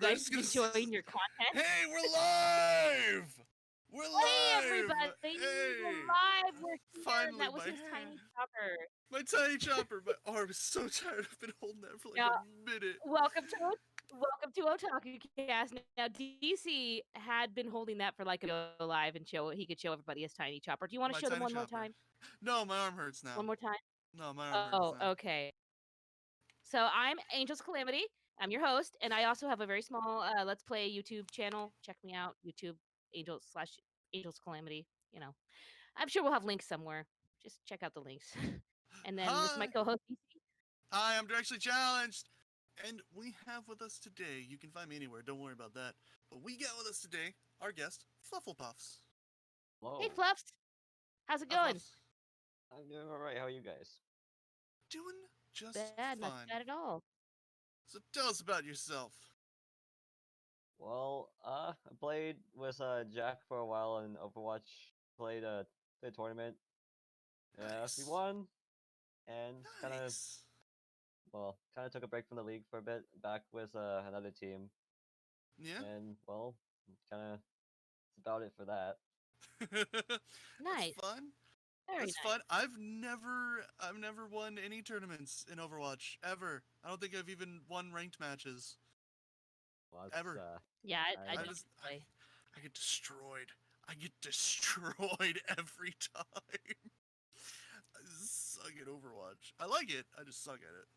guys enjoying your content? Hey, we're live! We're Hey, live! everybody! We're Hey! live. We're here. Finally, That was my his tiny hand. chopper. My tiny chopper. My arm is so tired. I've been holding that for like Now, a minute. welcome to OtakuCast. Now, DC had been holding that for like a go live and show. He could show everybody his tiny chopper. Do you want to My show them tiny one more chopper. time? No, my arm hurts now. One more time. No, my arm hurts Oh, now. okay. So I'm Angel's Calamity. I'm your host, and I also have a very small Let's Play YouTube channel. Check me out, YouTube Angel's Calamity. You know, I'm sure we'll have links somewhere. Just check out the links. And then this is my Hi! co-host. Hi, I'm Directly Challenged! And we have with us today, you can find me anywhere, don't worry about that. But we got with us today our guest, Flufflepuffs. Hello. Hey, Fluffs. How's it Hi, going? Fluffs. I'm doing alright. How are you guys? Doing just Bad, not fine. bad at all. So tell us about yourself. Well, I played with Jack for a while in Overwatch. Played the tournament. Nice. We won, and kind of Nice. took a break from the league for a bit. Back with another team, Yeah. and well, that's about it for that. Nice. That's fun. Very That's nice. fun. I've never won any tournaments in Overwatch ever. I don't think I've even won ranked matches. Well, Ever. Yeah, I I don't just- play. I get destroyed. I get destroyed every time. I just suck at Overwatch. I like it. I just suck at it.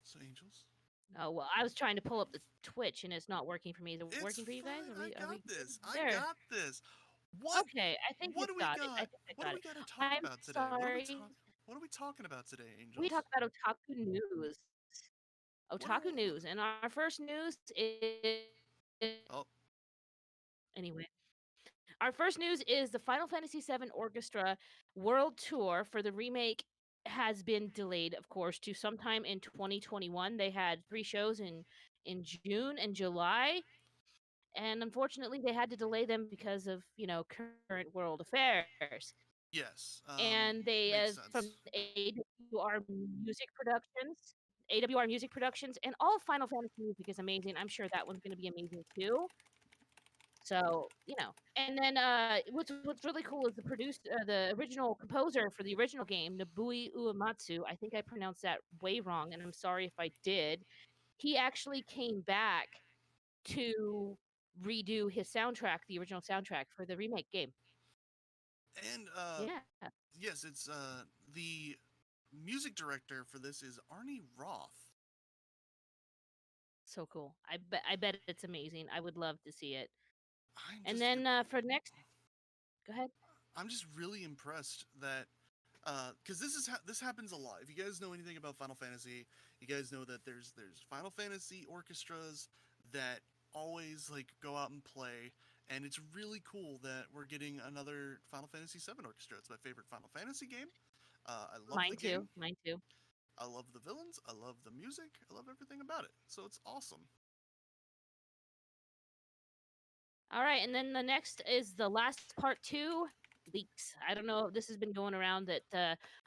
So Angels. Oh well, I was trying to pull up the Twitch and it's not working for me. Is it It's working for you guys? fine. I got this. There. I got this. What? Okay, I think What we do we got got? it. I think I What got do we it. got to talk I'm about today? sorry. What are we talking about today, Angels? We talk about Otaku News. Otaku News, and our first news is Oh. Anyway. Our first news is the Final Fantasy VII Orchestra World Tour for the remake has been delayed, of course, to sometime in 2021. They had 3 shows in June and July, and unfortunately, they had to delay them because of current world affairs. Yes. And they, makes from sense. AWR Music Productions, and all Final Fantasy music is amazing. I'm sure that one's going to be amazing too. So, and then what's really cool is the original composer for the original game, Nobui Uematsu. I think I pronounced that way wrong, and I'm sorry if I did. He actually came back to redo his soundtrack, the original soundtrack for the remake game. And Yeah, yes, it's the music director for this is Arnie Roth. so cool. I bet it's amazing. I would love to see it. I'm And just then for next, go ahead. I'm just really impressed that because this happens a lot. If you guys know anything about Final Fantasy, you guys know that there's Final Fantasy orchestras that always like go out and play, and it's really cool that we're getting another Final Fantasy VII orchestra. It's my favorite Final Fantasy game. I love Mine the too. game. Mine too. I love the villains. I love the music. I love everything about it. So it's awesome. All right, and then the next is the Last Part 2 leaks. I don't know. This has been going around that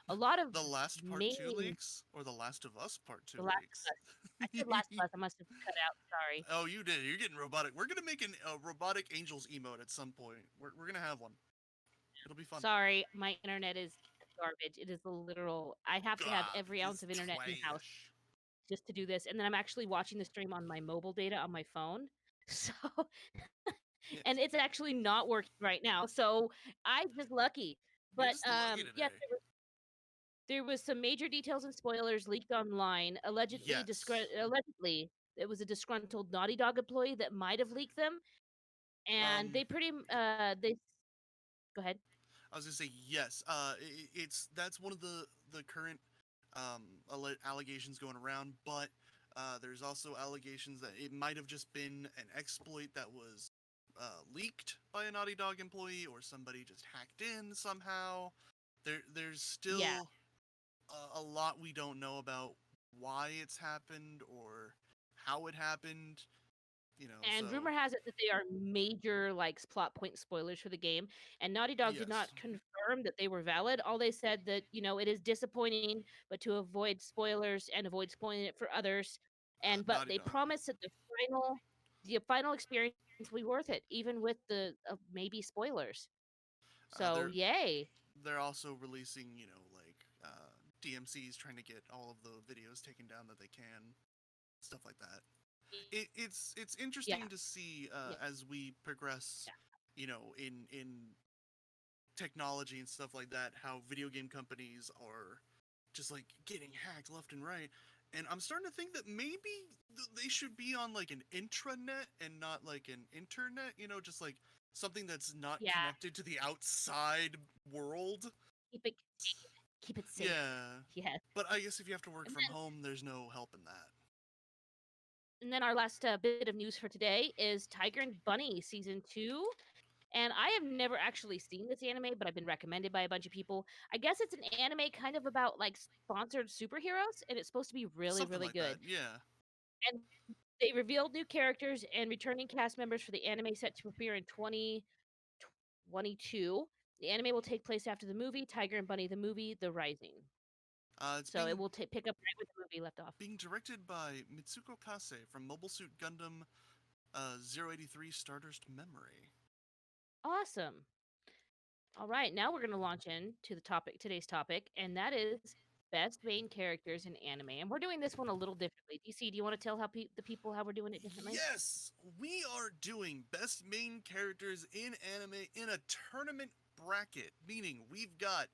a lot of The Last Part main 2 leaks or The Last of Us Part 2 The Last leaks? of Us. I said Last of Us. I must have cut out. Sorry. Oh, you did. You're getting robotic. We're gonna make a robotic Angels emote at some point. We're gonna have one. It'll be fun. Sorry, my internet is garbage. It is a literal. I have to have every ounce of internet in house just to do this, and then I'm actually watching the stream on my mobile data on my phone. So, Yes. and it's actually not working right now. So I'm just lucky. But just lucky yes, today. there was some major details and spoilers leaked online. Allegedly, Yes. allegedly, it was a disgruntled Naughty Dog employee that might have leaked them, and they they. Go ahead. I was gonna say yes. That's one of the current allegations going around, but there's also allegations that it might have just been an exploit that was leaked by a Naughty Dog employee or somebody just hacked in somehow. There's still a lot we don't know about why it's happened or how it happened. And so... rumor has it that they are major plot point spoilers for the game, and Naughty Dog did not confirm that they were valid. All they said that it is disappointing, but to avoid spoilers and avoid spoiling it for others, But Naughty they Dog. promise that the final experience will be worth it, even with the maybe spoilers. So They're yay! also releasing, like DMCs trying to get all of the videos taken down that they can, stuff like that. It's Yeah, interesting to see yeah, as we progress, in technology and stuff like that, how video game companies are just like getting hacked left and right. And I'm starting to think that maybe they should be on like an intranet and not like an internet, just like something that's not yeah. connected to the outside world. Keep it contained. Keep it safe. Yeah. Yes. But I guess if you have to work And from then home, there's no help in that. our last bit of news for today is Tiger and Bunny season 2. And I have never actually seen this anime, but I've been recommended by a bunch of people. I guess it's an anime kind of about like sponsored superheroes, and it's supposed to be really, Something really like that. good. Yeah. And they revealed new characters and returning cast members for the anime set to premiere in 2022. The anime will take place after the movie Tiger and Bunny, the movie The Rising. It's So it will pick up right where the movie left off. being directed by Mitsuko Kase from Mobile Suit Gundam 083 Stardust Memory. Awesome. All right, now we're going to launch into today's topic, and that is best main characters in anime. And we're doing this one a little differently. DC, do you want to tell the people how we're doing it differently? Yes, we are doing best main characters in anime in a tournament bracket, meaning we've got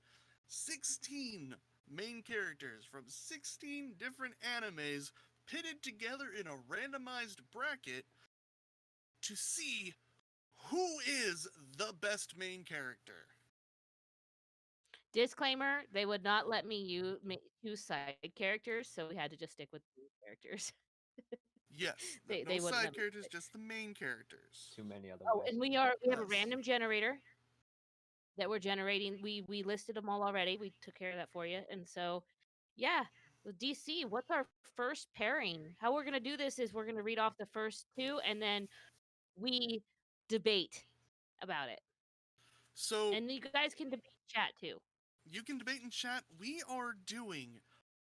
16 main characters from 16 different animes pitted together in a randomized bracket to see who is the best main character. Disclaimer: they would not let me choose side characters, so we had to just stick with main characters. Yes, they no wouldn't let side me. characters, just the main characters. Too many Oh, otherwise. and we have a Yes. random generator that we're generating. We listed them all already. We took care of that for you. And so, yeah, with DC, what's our first pairing? How we're gonna do this is we're gonna read off the first two, and then we debate about it. So And you guys can debate in chat too. you can debate in chat. We are doing.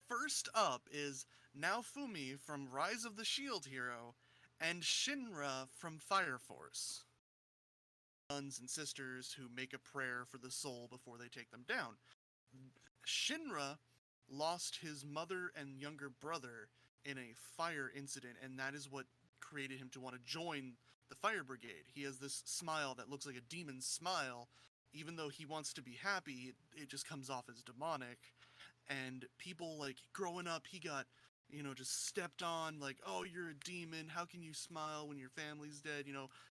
First up is Naofumi from Rise of the Shield Hero and Shinra from Fire Force. Sons and sisters who make a prayer for the soul before they take them down. Shinra lost his mother and younger brother in a fire incident, and that is what created him to want to join the fire brigade. He has this smile that looks like a demon's smile. Even though he wants to be happy, it just comes off as demonic. And people, like, growing up, he got, just stepped on, like, oh, you're a demon, how can you smile when your family's dead,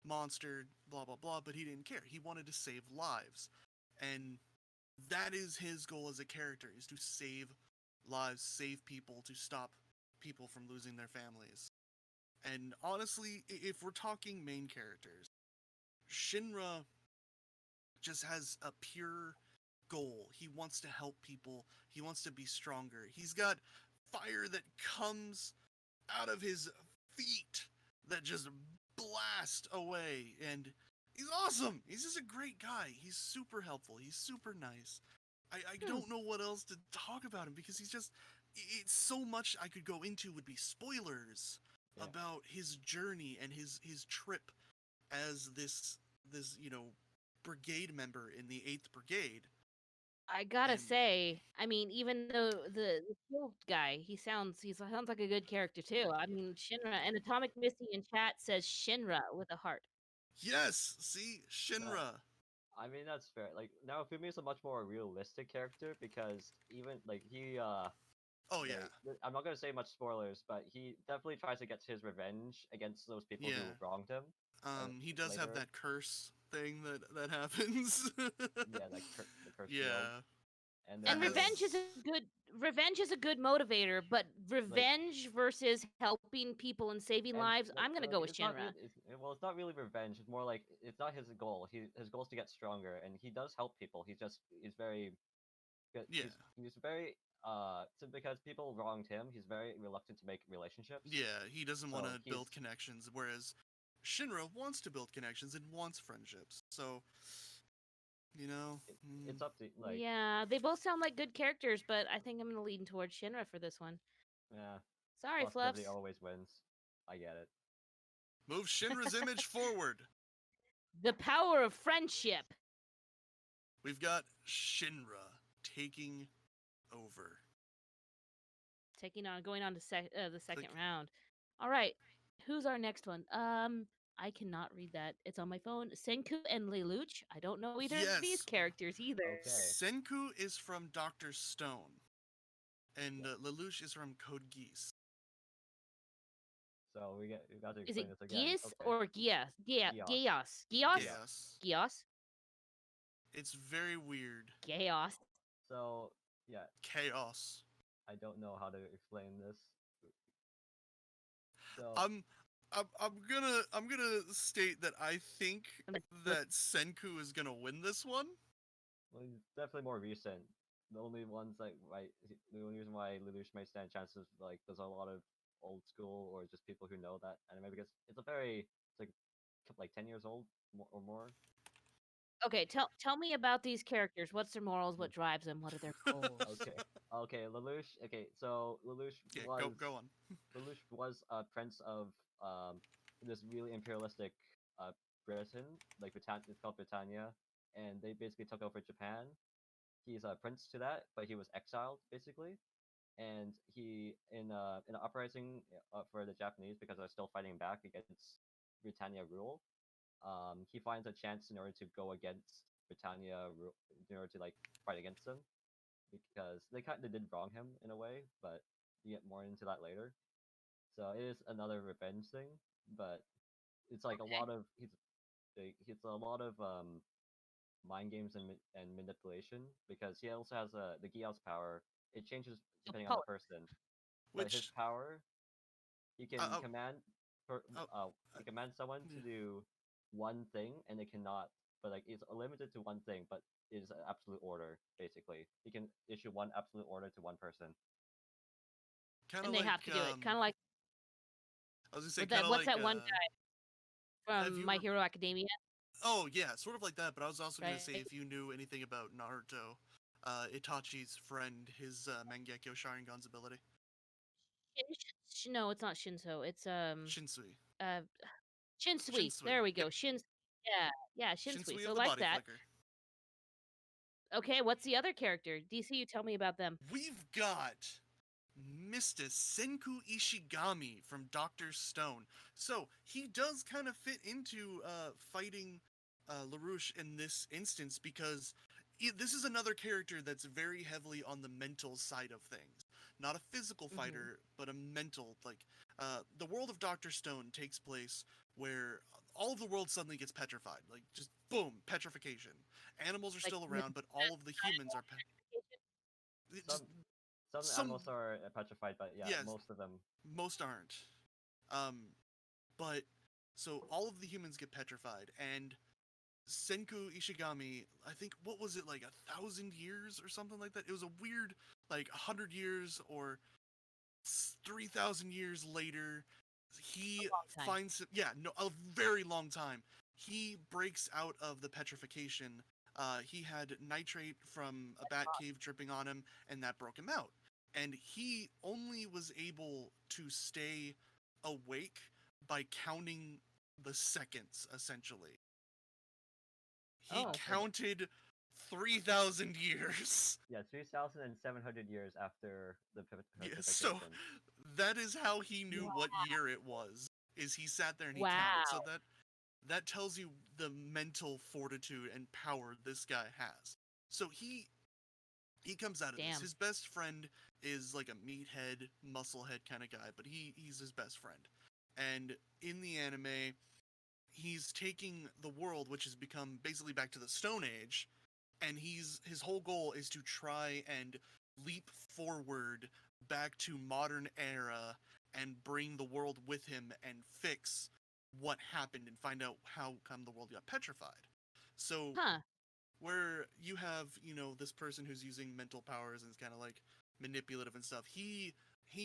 monster, blah, blah, blah. But he didn't care. He wanted to save lives. And that is his goal as a character, is to save lives, save people, to stop people from losing their families. And honestly, if we're talking main characters, Shinra just has a pure goal. He wants to help people. He wants to be stronger. He's got fire that comes out of his feet that just blast away, and he's awesome. He's just a great guy. He's super helpful. He's super nice. I don't know what else to talk about him, because he's just, it's so much I could go into would be spoilers about his journey and his trip as this brigade member in the 8th Brigade. I gotta And say, I mean, even though the shield guy, he sounds like a good character too. I mean, Shinra and Atomic Missy in chat says Shinra with a heart. yes, see, Uh, Shinra. I mean, that's fair. Like, now Fumi is a much more realistic character because even, like, Oh yeah, I'm not gonna say much spoilers, but he definitely tries to get his revenge against those people who yeah. wronged him. He does have Later, that curse thing that happens. yeah, like the curse shield, Yeah. and And then As revenge is a good motivator, but like revenge versus helping people and saving and lives, like I'm gonna like go with it's not Shinra. really well, it's not really revenge. It's more like it's not his goal. His goal is to get stronger, and he does help people. He's very good. yeah, He's very so because people wronged him, he's very reluctant to make relationships. yeah. He doesn't want So to he's build connections, whereas Shinra wants to build connections and wants friendships. So, you know, it, mm, it's up to like Yeah, they both sound like good characters, but I think I'm gonna lean towards Shinra for this one. yeah. Sorry, Positivity Fluffs. always wins. I get it. Move Shinra's image forward. The power of friendship. We've got Shinra taking over. Going on to the second round. All right, who's our next one? I cannot read that. It's on my phone. Senku and Lelouch. I don't know either of these Yes. characters either. Okay. Senku is from Dr. Stone, and Lelouch is from Code Geass. So we got to Is it explain this again. Gias Okay. or Gias? Gias. Gias? Gias? It's very weird. Chaos. So yeah, Chaos. I don't know how to explain this. So I'm gonna state that I think that Senku is gonna win this one. well, it's definitely more recent. The only ones like the only reason why Lelouch may stand chances like there's a lot of old school or just people who know that anime because it's like 10 years old or more. Okay, tell me about these characters. What's their morals? What drives them? What are their goals? Okay, Lelouch. Okay, so Lelouch Yeah, was go on. Lelouch was a prince of this really imperialistic Britain, like Britannia. It's called Britannia, and they basically took over Japan. He's a prince to that, but he was exiled basically, and he in an uprising for the Japanese because they're still fighting back against Britannia rule. He finds a chance in order to go against Britannia in order to like fight against them because they kind of did wrong him in a way, but you get more into that later. So it is another revenge thing, but it's like a lot of it's a lot of mind games and manipulation because he also has the Gios power. It changes depending on the person, but his Which power he can uh, command he commands someone to yeah. do one thing and they cannot, but like it's limited to one thing, but it is an absolute order basically. He can issue one absolute order to one person. kind of And they like have to do it. Kind of like I was gonna say with that. kind of What's like that one guy have from you My Hero Academia? oh yeah, sort of like that. But I was also gonna say Right. if you knew anything about Naruto, Itachi's friend, his Mangekyo Sharingan's ability, No, it's not Shinso. It's Shinsui. uh Shinsui. Shinsui. There we Yep. go. Yeah, Shinsui. Shinsui So of the like body that. flicker. Okay, what's the other character? DC, you tell me about them. We've got Mr. Senku Ishigami from Dr. Stone. So he does kind of fit into fighting LaRouche in this instance because this is another character that's very heavily on the mental side of things. Not a physical fighter, but a mental. Like, the world of Dr. Stone takes place where all of the world suddenly gets petrified. Like, just boom, petrification. Animals are Like still around, but all of the humans are. Some Just some some animals are petrified, but yeah, yes, most of them. most aren't. But so all of the humans get petrified, and Senku Ishigami, I think, what was it, like 1,000 years or something like that? It was a weird, like 100 years or 3,000 years later, he finds, yeah, no, a very long time. He breaks out of the petrification. He had nitrate from a bat cave dripping on him, and that broke him out. And he only was able to stay awake by counting the seconds, essentially. He counted 3,000 years. Yeah, 3,700 years after the Yeah, petrification. so that is how he knew what year it was. Is he sat there and he counted. So that tells you the mental fortitude and power this guy has. So he comes out of this. His best friend is like a meathead, musclehead kind of guy, but he's his best friend. And in the anime, he's taking the world, which has become basically back to the Stone Age, and his whole goal is to try and leap forward back to modern era and bring the world with him and fix what happened and find out how come the world got petrified. So where you have, this person who's using mental powers and is kind of like manipulative and stuff, he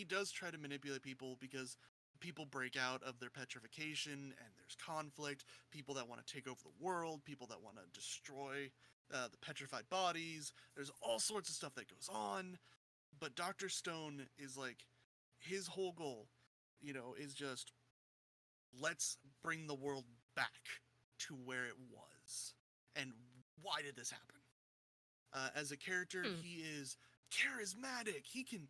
does try to manipulate people because people break out of their petrification and there's conflict, people that want to take over the world, people that want to destroy the petrified bodies. There's all sorts of stuff that goes on, but Dr. Stone is like, his whole goal, is just let's bring the world back to where it was. And why did this happen? As a character, he is charismatic. He can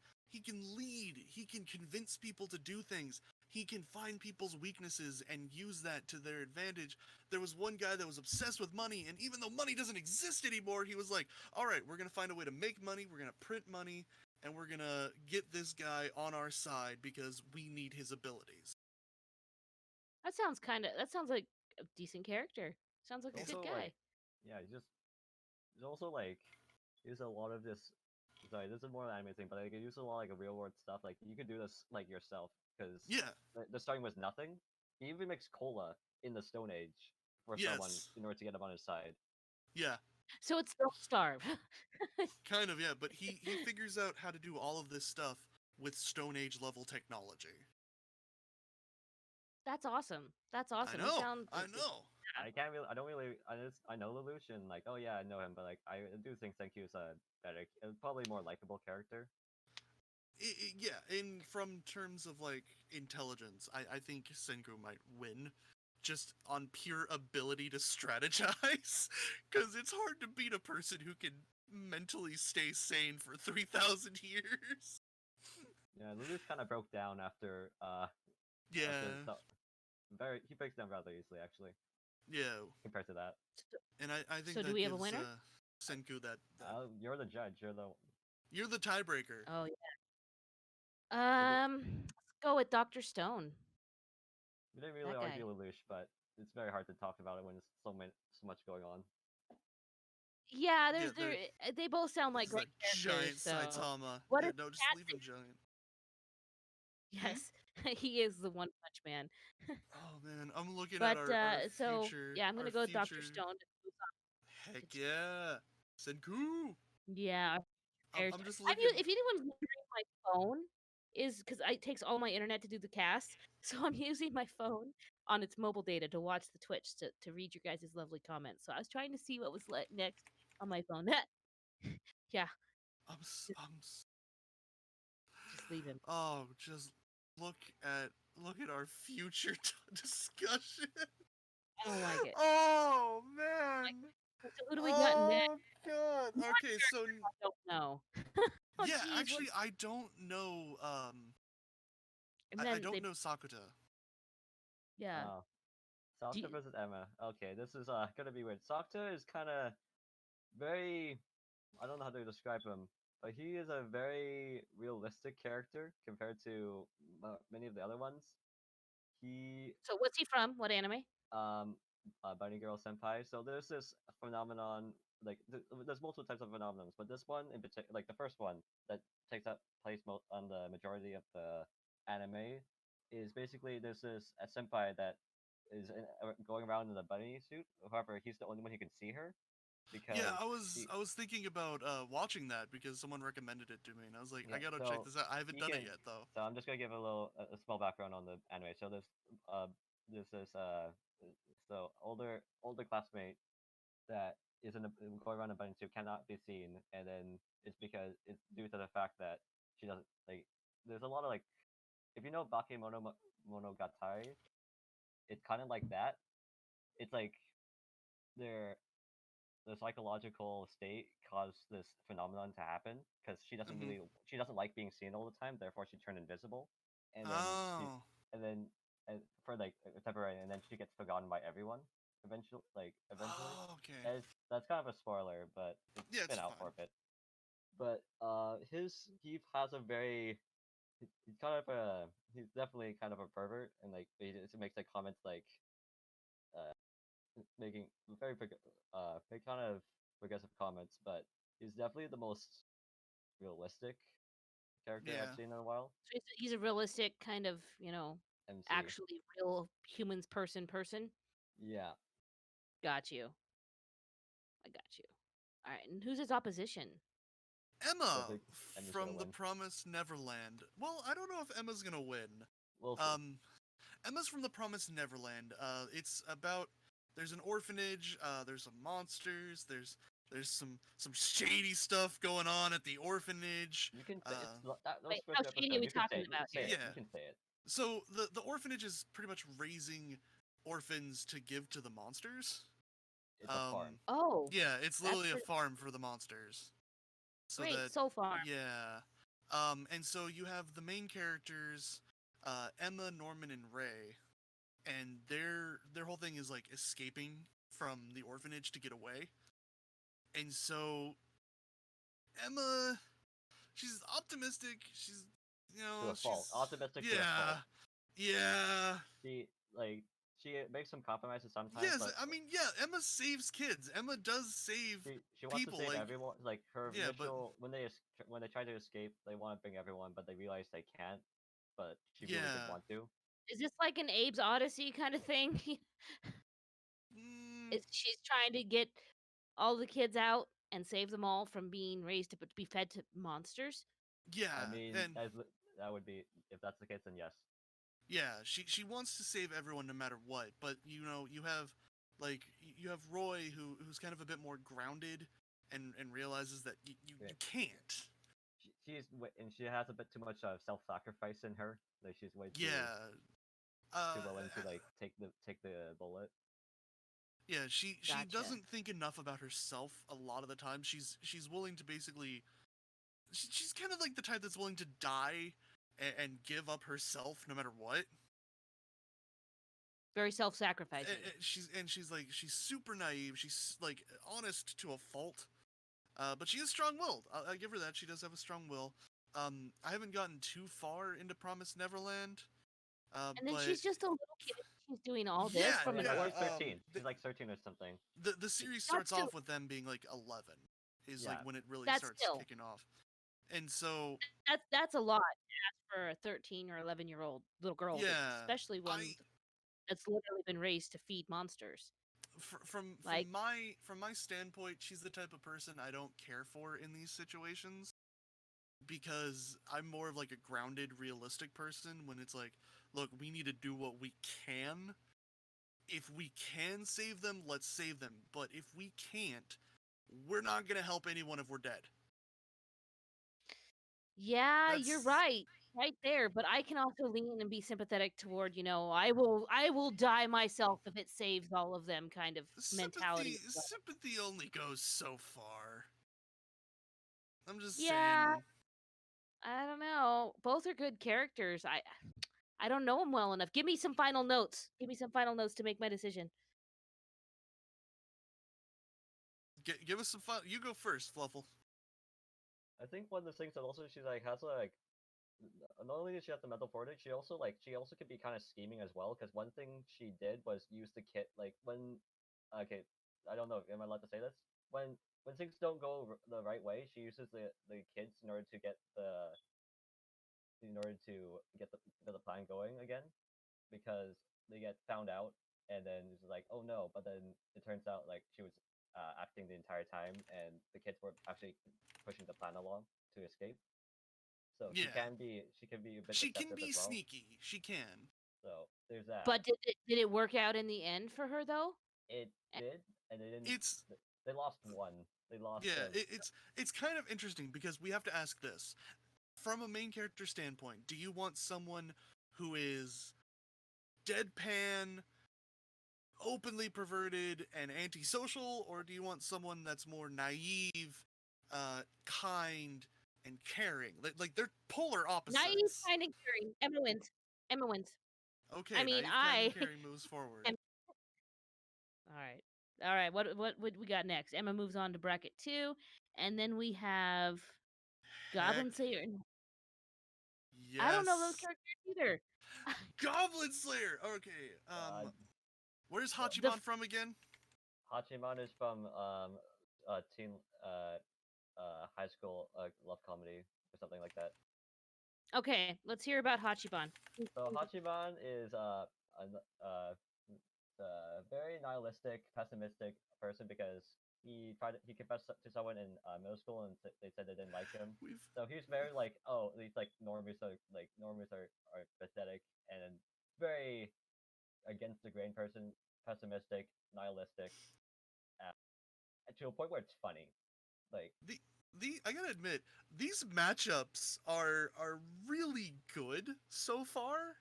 lead. He can convince people to do things. He can find people's weaknesses and use that to their advantage. There was one guy that was obsessed with money, and even though money doesn't exist anymore, he was like, all right, we're going to find a way to make money, we're going to print money, and we're going to get this guy on our side because we need his abilities. That sounds like a decent character. Sounds like a good Also, guy. like, yeah, he's also like, use a lot of this. Sorry, this is more an anime thing, but like, it uses a lot like a real world stuff. Like, you could do this like yourself because Yeah. they're starting with nothing. He even makes cola in the Stone Age for someone Yes. in order to get him on his side. Yeah. So it's Don't Starve. Kind of, yeah, but he figures out how to do all of this stuff with Stone Age level technology. That's awesome. That's awesome. I know. It sounds. I know. I don't really, I know Lelouch, like, oh yeah, I know him, but like, I do think Senku is a better, probably more likable character. Yeah, in from terms of like intelligence, I think Senku might win, just on pure ability to strategize, because it's hard to beat a person who can mentally stay sane for 3,000 years. Yeah, Lelouch kind of broke down after, Yeah, he breaks down rather easily actually yeah, compared to that. and I think So that do we have a gives winner? Senku that You're the judge. you're the tiebreaker. Oh yeah. Let's go with Dr. Stone. We didn't really That argue guy. Lelouch, but it's very hard to talk about it when there's so much going on. Yeah, Yeah, they both sound like It's great that characters. giant So Saitama. what Yeah, is no, just Cat leave him giant. Yes, he is the One Punch Man. Oh man, I'm looking at But our so future. yeah, I'm Our gonna go with Dr. future. Stone. Heck yeah, Senku. Yeah, I'm just looking. If anyone's wondering, my phone is because it takes all my internet to do the cast, so I'm using my phone on its mobile data to watch the Twitch to read your guys' lovely comments. So I was trying to see what was next on my phone. Yeah, I'm. just leave him. Oh, just look at our future discussion. I don't like it. Oh man. So who do we got next? Oh god. Okay, so I don't know. Oh, yeah, geez, actually, I don't know. and I then don't know Sakuta. yeah. Oh, Sakta versus Emma. Okay, this is gonna be weird. Sakta is kind of very, I don't know how to describe him, but he is a very realistic character compared to many of the other ones. He So what's he from? What anime? um Bunny Girl Senpai. So there's this phenomenon, like there's multiple types of phenomenons, but this one in particular, like the first one that takes up place on the majority of the anime, is basically there's this a senpai that is going around in a bunny suit. However, he's the only one who can see her because Yeah, I was thinking about watching that because someone recommended it to me, and I was like, I gotta check this out. I haven't done it yet though. So I'm just gonna give a small background on the anime. So uh there's this so older classmate that is going around a bunny suit cannot be seen, and then it's because it's due to the fact that she doesn't like. There's a lot of like, if you know Monogatari, it's kind of like that. It's like their the psychological state caused this phenomenon to happen because Mhm. she doesn't like being seen all the time, therefore she turned invisible, and then Oh. and then for like a temporary, and then she gets forgotten by everyone eventually. Oh, okay. That's kind of a spoiler, but Yeah, it's it's been out for fine. a bit. But he has a very he's kind of a he's definitely kind of a pervert, and like he just makes like comments like uh making kind of progressive comments, but he's definitely the most realistic character I've Yeah. seen in a while. So he's a realistic kind of, MC. actually real humans person. Yeah. Got you. I got you. All right, and who's his opposition? So I Emma think Emma's gonna from the win. Promised Neverland. Well, I don't know if Emma's gonna win. We'll see. Emma's from the Promised Neverland. It's about there's an orphanage. There's some monsters. There's There's some shady stuff going on at the orphanage. You can say those Wait, first how shady are episodes. we You can talking say it. You about can say here? it. Yeah. You can say it. So the orphanage is pretty much raising orphans to give to the monsters. It's a farm. Oh, Yeah, it's that's literally a pretty farm for the monsters. So great that so far. yeah. And so you have the main characters, Emma, Norman, and Ray, and their whole thing is like escaping from the orphanage to get away. And so Emma, she's optimistic. She's To a fault. she's Optimistic to a yeah, fault. yeah. She like she makes some compromises sometimes. Yes, But I mean, yeah, Emma saves kids. Emma does save she wants to people. save Like, everyone. Like her yeah, but initial when they try to escape, they want to bring everyone, but they realize they can't. But she really did yeah. want to. Is this like an Abe's Odyssey kind of thing? Mm, Is she's trying to get all the kids out and save them all from being raised to be fed to monsters? yeah, I mean, and that would be if that's the case, then yes. yeah, she wants to save everyone no matter what. But you have like you have Roy who's kind of a bit more grounded and realizes that you can't. And she has a bit too much self-sacrifice in her. Like she's way Yeah. too willing to like take the bullet. Yeah, she Gotcha. doesn't think enough about herself a lot of the time. She's willing to basically she's kind of like the type that's willing to die and give up herself no matter what. Very self-sacrificing. She's like she's super naive. She's like honest to a fault. But she is strong-willed. I give her that. She does have a strong will. I haven't gotten too far into Promised Neverland. And then But she's just a little kid. She's doing all this yeah, from an No, yeah. she's orphan. 13. She's like 13 or something. The series That's starts still off with them being like 11. Is like Yeah. when it really that's starts still kicking off. And so that's a lot to ask for a 13 or 11-year-old little girl, yeah, especially one I that's literally been raised to feed monsters. Like, from my standpoint, she's the type of person I don't care for in these situations because I'm more of like a grounded, realistic person when it's like, look, we need to do what we can. If we can save them, let's save them. But if we can't, we're not gonna help anyone if we're dead. yeah, you're That's right there. But I can also lean and be sympathetic toward, I will die myself if it saves all of them kind of mentality. sympathy only goes so far. I'm just Yeah, saying. I don't know. Both are good characters. I don't know them well enough. Give me some final notes. Give me some final notes to make my decision. Give us some fun. You go first, Fluffle. I think one of the things that also she like has like not only does she have the mental fortitude, she also could be kind of scheming as well. Because one thing she did was use the kit like when okay, I don't know, am I allowed to say this? When things don't go the right way, she uses the kids in order to get the plan going again, because they get found out and then it's like, oh no, but then it turns out like she was acting the entire time and the kids were actually pushing the plan along to escape. So Yeah, she can be a bit she can deceptive be as well. sneaky. She can. So there's that. But did it work out in the end for her though? It Eh, did, and they didn't. It's They lost one. They lost. yeah. It's kind of interesting because we have to ask this from a main character standpoint. Do you want someone who is deadpan, openly perverted, and antisocial, or do you want someone that's more naive, kind, and caring? Like they're polar Naive, opposites. kind, and caring. Emma wins. Emma wins. I Okay, mean, naive, kind, and I. caring moves forward. am- all right, all right. What we got next? Emma moves on to bracket 2, and then we have Heck, Goblin Slayer. I don't know those yes. characters either. Goblin Slayer. Okay. uh, Where's the The Hachiman from again? Hachiman is from teen high school love comedy or something like that. Okay, let's hear about Hachiban. So Hachiman is a very nihilistic, pessimistic person because he confessed to someone in middle school and they said they didn't like him. We've So he's very like, oh, these like normies are pathetic and very against the grain person, pessimistic, nihilistic, to a point where it's funny. Like, the I gotta admit, these matchups are really good so far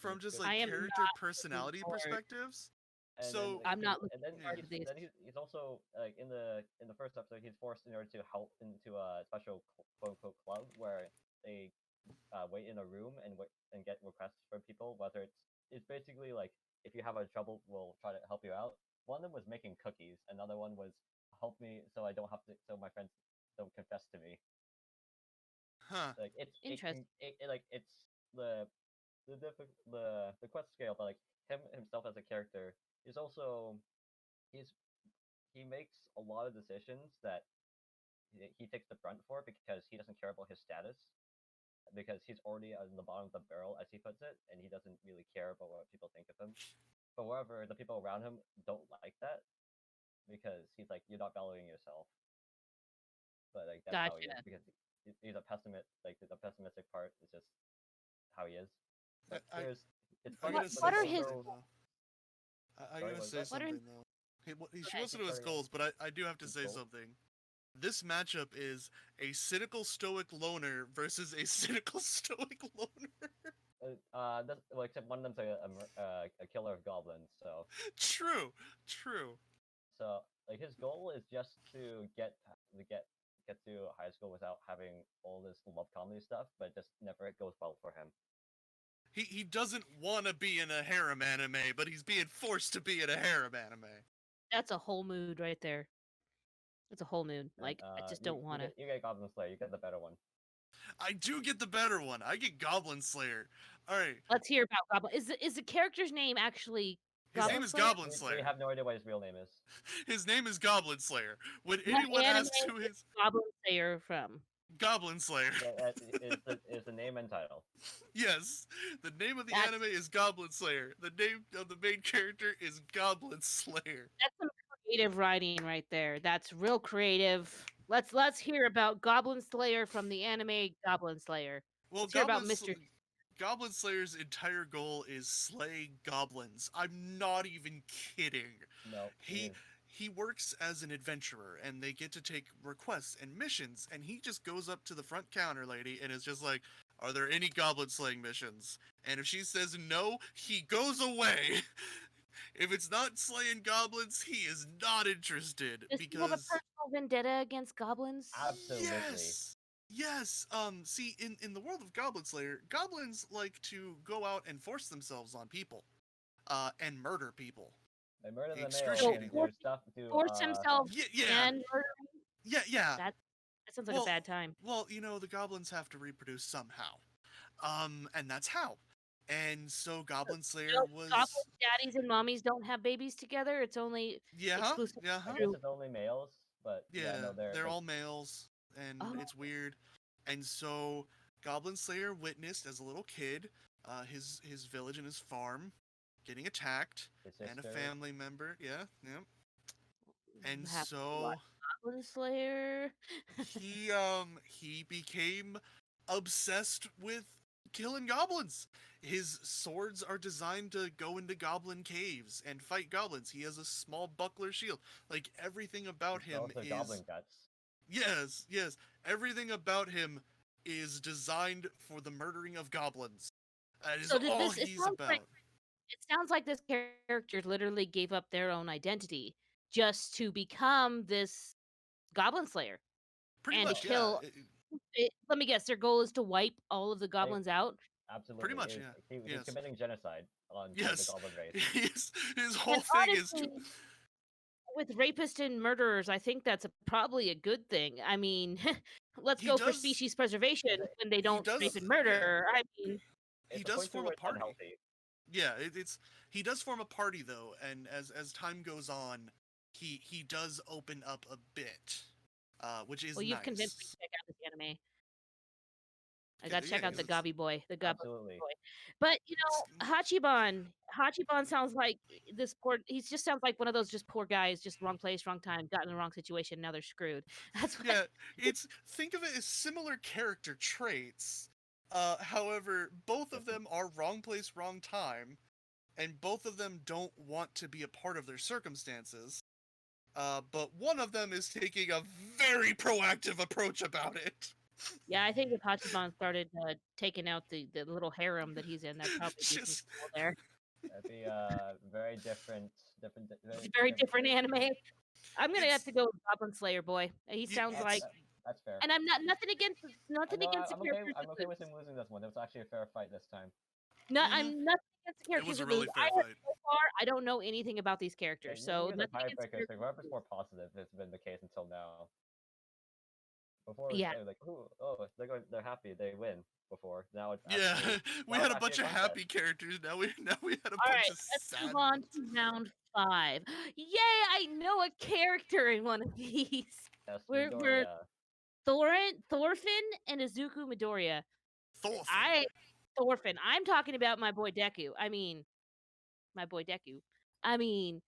from just I like am character looking personality forward. perspectives. and then So like, I'm not and looking then forward to these. he's also like in the first episode he's forced in order to help into a special quote unquote club where they wait in a room and wait and get requests from people, whether it's basically like if you have a trouble we'll try to help you out. One of them was making cookies, another one was help me so I don't have to so my friends don't confess to me. huh. Like Interesting. like it's the the quest scale, but like him himself as a character is also he's he makes a lot of decisions that he takes the brunt for because he doesn't care about his status because he's already on the bottom of the barrel as he puts it, and he doesn't really care about what people think of him. However, the people around him don't like that because he's like you're not valuing yourself. But like that's how he is Gotcha. because he's a pessimist. Like the pessimistic part is just how he is. I, But I there's it's I funny gotta when say What they are go his something so though. I sorry gotta what was say that? what are something though. go She ahead. wants to know his Sorry, goals, but I do have to his say goals. something. This matchup is a cynical stoic loner versus a cynical stoic loner. That's, well, except one of them's a killer of goblins. True, true. So like his goal is just to get to high school without having all this love comedy stuff, but just never it goes well for him. He doesn't want to be in a harem anime, but he's being forced to be in a harem anime. That's a whole mood right there. It's a whole mood. And Like I just don't want to. you get Goblin Slayer, you get the better one. I do get the better one. I get Goblin Slayer. All right, Let's hear about Goblin. Is the character's name actually his name Goblin is Slayer? Goblin We Slayer. have no idea what his real name is. His name is Goblin Slayer. When What anyone anime asks who is his Goblin Slayer from? Goblin Slayer, Is the name and title. yes, the name of the That's anime is Goblin Slayer. The name of the main character is Goblin Slayer. that's some creative writing right there. That's real creative. Let's hear about Goblin Slayer from the anime Goblin Slayer. Well, Let's hear about Mr. Goblin Slayer's entire goal is slay goblins. I'm not even kidding. No, He he works as an adventurer and they get to take requests and missions and he just goes up to the front counter lady and is just like, "Are there any goblin slaying missions?" And if she says no, he goes away. If it's not slaying goblins, he is not interested Does he have a because personal vendetta against goblins? absolutely. yes. Yes. See, in the world of Goblin Slayer, goblins like to go out and force themselves on people, and murder people. They murder the male Excruciating. and do stuff to Force himself Yeah, yeah, and murder. yeah. That sounds like a Well, bad time. well, the goblins have to reproduce somehow. And that's how. And so Goblin Slayer was, Goblin daddies and mommies don't have babies together. It's only yeah, exclusive yeah, I guess through. it's only males, but yeah, yeah. no, they're They're like all males, and Oh, it's weird. And so Goblin Slayer witnessed as a little kid, his village and his farm getting attacked, his and a sister. family member. Yeah, yeah. And you have to watch so Goblin Slayer. he became obsessed with killing goblins. His swords are designed to go into goblin caves and fight goblins. He has a small buckler shield. Like everything about him Also is goblin guts. yes, yes. Everything about him is designed for the murdering of goblins. That is So did all this? It he's sounds about. like this character literally gave up their own identity just to become this Goblin Slayer Pretty and to No, much, yeah. kill. Let me guess. Their goal is to wipe all of the goblins out. Pretty absolutely. much, yeah. He's Yes. committing genocide on the Yes. goblin race. His whole And thing is to honestly, with rapists and murderers, I think that's probably a good thing. I mean, let's he go for does species preservation when they he don't rape does and yeah. murder. I mean, He It's a does point to form where a it's party. unhealthy. Yeah, it's he does form a party though, and as time goes on, he does open up a bit, which is well, you've convinced me nice. to check out this anime. I Okay, gotta check yeah, out the 'cause it's Gabi boy, the Goblin Absolutely. boy. But it's Hachiban. Hachiban sounds like this poor. He just sounds like one of those just poor guys, just wrong place, wrong time, got in the wrong situation. Now they're screwed. That's what. yeah, it's think of it as similar character traits. However, both of them are wrong place, wrong time, and both of them don't want to be a part of their circumstances. but one of them is taking a very proactive approach about it. Yeah, I think if Hachiban started taking out the little harem that he's in, that'd probably be some Just trouble there. That'd be very It's a very different anime. I'm gonna have it's to go with Goblin Slayer boy. He sounds like, it's That's fair. and I'm not nothing against I know. the I'm okay. characters I'm that okay with lose. him losing this one. It was actually a fair fight this time. Not, mhm. I'm nothing against the It characters was a that really lose. fair fight. So far, I don't know anything about these Yeah, characters, you, so you're the nothing against the tiebreaker, so characters whoever's that more lose. positive has been the case until now. Before it was Yeah. like, oh, they're happy, they win. Before now it's Yeah, actually we now it's had a actually bunch a of contest. happy characters. Now we had a All bunch right, of let's sad move on ones. to round 5. Yay! I know a character in one of these. Yes, We're Midoriya. Thorfinn, and Izuku Midoriya. Thorfinn. I Thorfinn. I'm talking about my boy Deku. I mean, my boy Deku. I mean,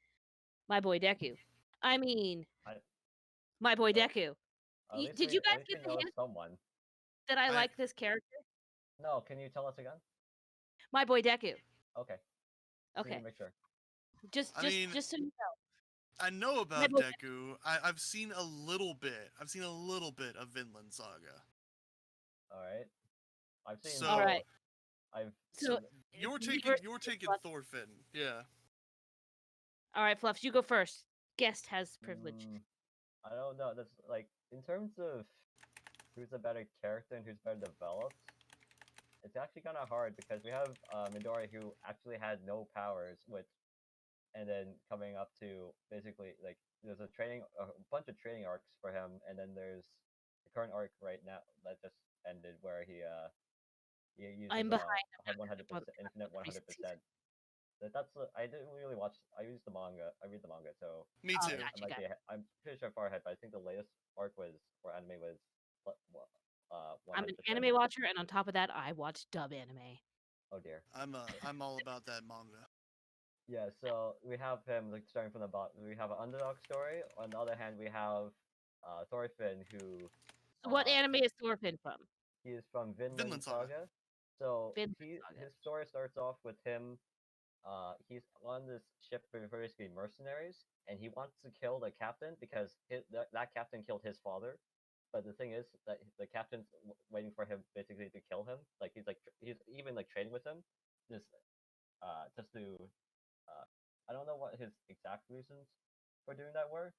my boy Deku. I mean, I, my boy so Deku. Did you at guys least get we the know hint someone. that I I like this character? No, can you tell us again? My boy Deku. Okay, just need to Okay, make sure. I mean, just so you know, I know my about boy. Deku. I've seen a little bit. I've seen a little bit of Vinland Saga. All right, I've seen All So right. both. I've So so it's you're me taking versus you're you, taking Fluff. Thorfinn. Yeah. All right, Fluffs, you go first. Guest has privilege. I don't know. That's like in terms of who's a better character and who's better developed. It's actually kind of hard because we have Midori who actually had no powers, which and then coming up to basically like there's a bunch of training arcs for him, and then there's the current arc right now that just ended where he I'm uses behind. I'm not caught 100% up infinite with the recent season. 100%. I didn't really watch. I used the manga. I read the manga, so Me Oh, too. I gotcha, might be. gotcha. I'm pretty sure far ahead, but I think the latest arc was or anime was I'm an 100%. anime watcher, and on top of that, I watch dub anime. Oh dear. I'm all about that manga. Yeah, so we have him like starting from the bottom. We have an underdog story. On the other hand, we have Thorfinn, who So what uh, anime is Thorfinn from? he is from Vinland Vinland Saga. Saga. So Vinland Saga. his story starts off with him. He's on this ship with basically mercenaries, and he wants to kill the captain because that captain killed his father. But the thing is that the captain's waiting for him basically to kill him. Like he's even like training with him, just to I don't know what his exact reasons for doing that were,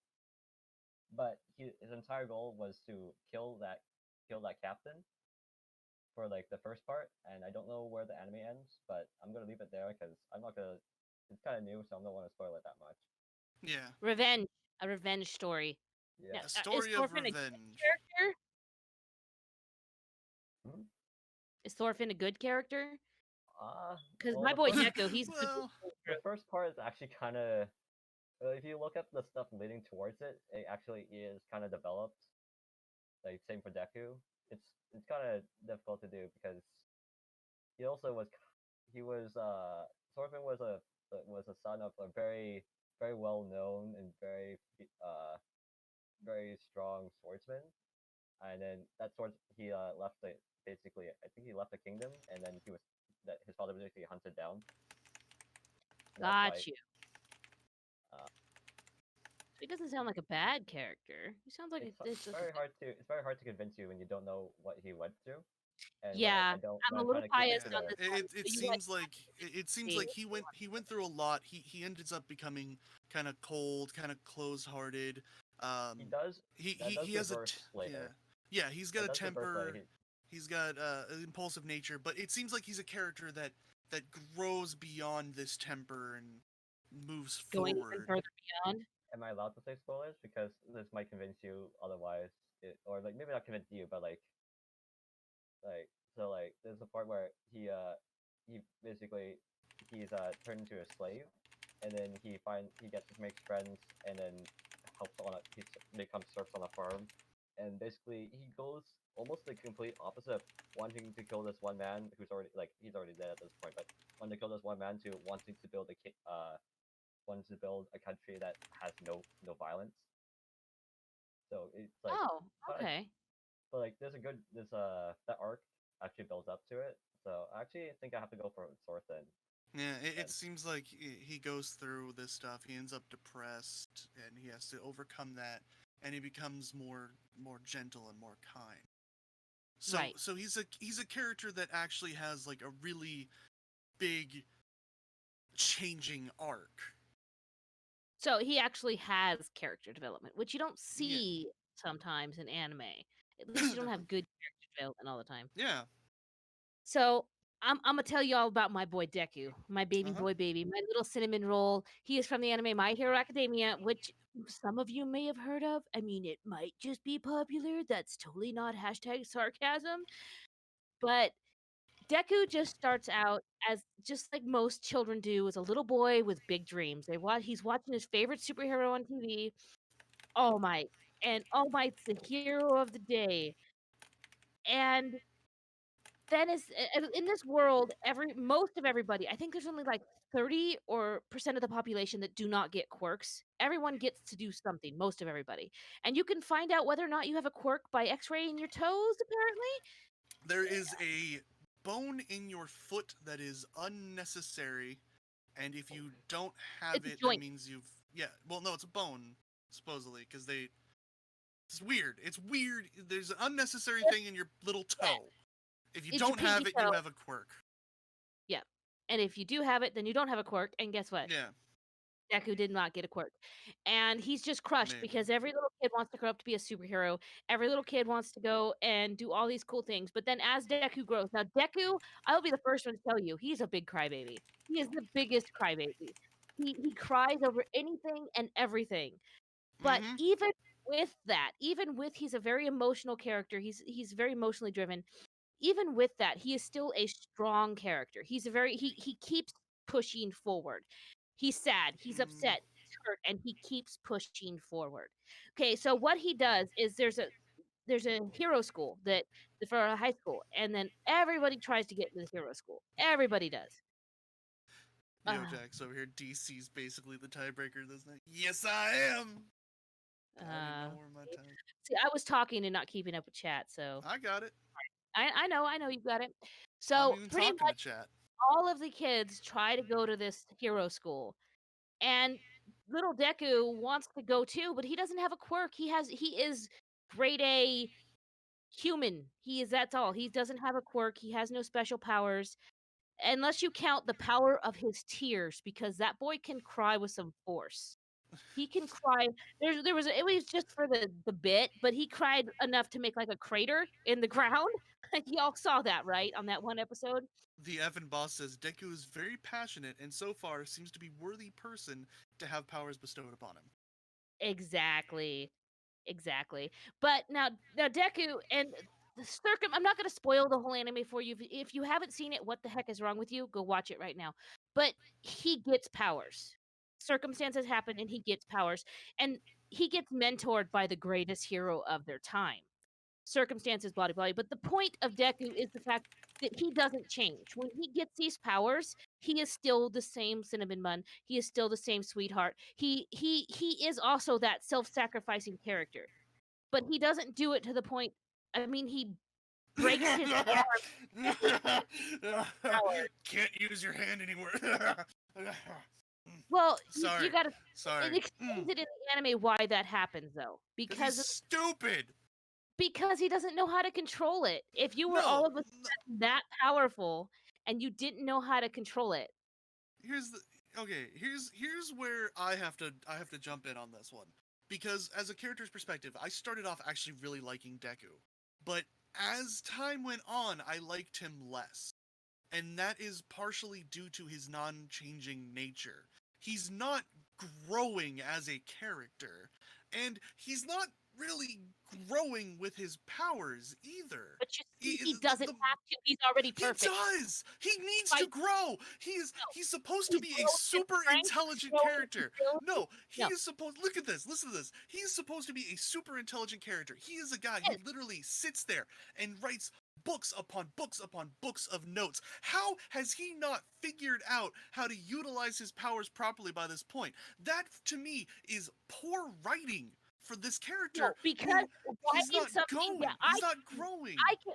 but his entire goal was to kill that captain for like the first part, and I don't know where the anime ends, but I'm gonna leave it there because I'm not gonna. It's kind of new, so I don't want to spoil it that much. Yeah. Revenge, a revenge story. Now, Yeah. A is story of Thorfinn a good revenge. character? Hmm? Is Thorfinn a good character? Because Well, my boy Deku, he's good. Well, the first part is actually kind of. If you look up the stuff leading towards it, it actually is kind of developed. Like same for Deku. It's kind of difficult to do because he also was he was Thorfinn was a son of a very well known and very strong swordsman, and then that sword he left the basically I think he left the kingdom, and then he was that his father was basically hunted down in that Got fight. you. Uh, He doesn't sound like a bad character. He sounds like it's like a good. it's very hard to convince you when you don't know what he went through, and Yeah, I'm when a I'm little trying to keep it biased to on yeah. the this one. It So you like seems like it seems see. like he went through a lot. He ended up becoming kind of cold, kind of closed-hearted. he Um, does that does he has reverse yeah later. yeah he's got That a does reverse later. temper. He's got an impulsive nature, but it seems like he's a character that grows beyond this temper and moves Going even forward. further beyond. Am I allowed to say spoilers? Because this might convince you otherwise, or like maybe not convince you, but like there's a part where he basically he's turned into a slave, and then he makes friends, and then he becomes serfs on a farm, and basically he goes almost the complete opposite of wanting to kill this one man who's already like he's already dead at this point, but wanting to kill this one man to wanting to build wanting to build a country that has no violence. So it's like, Oh, but okay. but like there's that arc actually builds up to it. So I actually think I have to go for Thorfinn. Yeah, it seems like he goes through this stuff. He ends up depressed, and he has to overcome that, and he becomes more gentle and more kind. So Right. so he's a character that actually has like a really big changing arc. So he actually has character development, which you don't Yeah. see sometimes in anime. At least you don't have good character development all the time. Yeah. So I'm gonna tell you all about my boy Deku, my baby Uh-huh. boy baby, my little cinnamon roll. He is from the anime My Hero Academia, which some of you may have heard of. I mean, it might just be popular. That's totally not hashtag sarcasm. But Deku just starts out as just like most children do, as a little boy with big dreams. He's watching his favorite superhero on TV, All Might, and All Might's the hero of the day. And then in this world, most of everybody, I think there's only like 30 or percent of the population that do not get quirks. Everyone gets to do something, most of everybody. And you can find out whether or not you have a quirk by x-raying your toes, apparently. There is a bone in your foot that is unnecessary, and if you don't have It's a it, that joint. means you've well, no, it's a bone supposedly because they it's weird. It's weird. There's an unnecessary thing in your little toe. If you It's your don't have pinky it, you toe. have a quirk. Yeah. And if you do have it, then you don't have a quirk. And guess what? Yeah, Deku did not get a quirk. And he's just crushed maybe. because every little kid wants to grow up to be a superhero. Every little kid wants to go and do all these cool things. But then as Deku grows, now Deku, I'll be the first one to tell you, he's a big crybaby. He is the biggest crybaby. He cries over anything and everything. But Mm-hmm. even with that, even with he's a very emotional character, he's very emotionally driven. Even with that, he is still a strong character. He keeps pushing forward. He's sad, he's Mm, upset, he's hurt, and he keeps pushing forward. Okay, so what he does is there's a hero school that for a high school, and then everybody tries to get into the hero school. Everybody does. Yo, Uh, Jax over here. DC's basically the tiebreaker this night. Yes, I am. I didn't uh, know where my time. see, I was talking and not keeping up with chat, so I got it. I know you got it. I'm So even pretty talking to much chat. all of the kids try to go to this hero school. And little Deku wants to go too, but he doesn't have a quirk. He is grade A human. That's all. He doesn't have a quirk. He has no special powers. Unless you count the power of his tears, because that boy can cry with some force. He can cry. It was just for the bit, but he cried enough to make like a crater in the ground. Y'all saw that, right? On that one episode. The Evan boss says Deku is very passionate and so far seems to be worthy person to have powers bestowed upon him. Exactly. Exactly. But now Deku and the I'm not gonna spoil the whole anime for you. If you haven't seen it, what the heck is wrong with you? Go watch it right now. But he gets powers. Circumstances happen and he gets powers. And he gets mentored by the greatest hero of their time. Circumstances, blah blah. But the point of Deku is the fact that he doesn't change. When he gets these powers, he is still the same cinnamon bun. He is still the same sweetheart. He is also that self-sacrificing character, but he doesn't do it to the point. I mean, he breaks his arm power. Can't use your hand anymore. Well, you Sorry. got to. It Sorry. explains it in the anime why that happens, though, Because he's stupid. because he doesn't know how to control it. If you were No, all of a sudden that powerful and you didn't know how to control it, here's the okay. Here's where I have to jump in on this one because as a character's perspective, I started off actually really liking Deku, but as time went on, I liked him less. And that is partially due to his non-changing nature. He's not growing as a character, and he's not really growing with his powers either. but you see, He, he doesn't the, have to. He's already he perfect. does. He needs By to grow. no, He's supposed to he's be a growing in super strength, he's intelligent growing in character. ability. No, he No, is supposed. Look at this. Listen to this. He is supposed to be a super intelligent character. He is a guy he who is. literally sits there and writes books upon books upon books of notes. How has he not figured out how to utilize his powers properly by this point? That to me is poor writing for this character No, because who he's writing not something. Yeah, going. He's not growing. I can.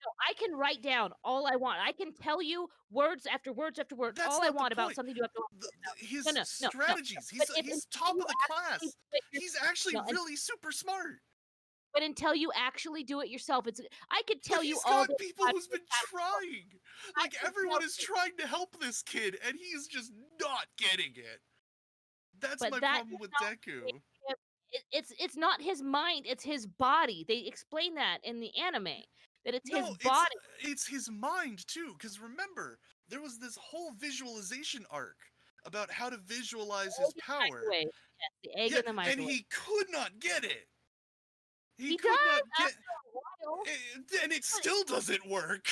No, I can write down all I want. I can tell you words after words after words, That's all I not the want about point. something you have to No, His no, no, no, no. strategies. But He's until top you of the actually class. do it He's actually no, and really super smart. but until you actually do it yourself, I could But tell you he's all got day people about who's been how trying. I Like can everyone tell is you, trying to help this kid, and he's just not getting it. That's but my that problem does with not make Deku. him it's not his mind, it's his body. They explain that in the anime, that it's his No, it's body. it's his mind too. Because remember, there was this whole visualization arc about how to visualize his Egg in the power. microwave. Yes, the egg Yeah, in the and microwave. he could not get it. He He could not does get, after a while. and it But still doesn't work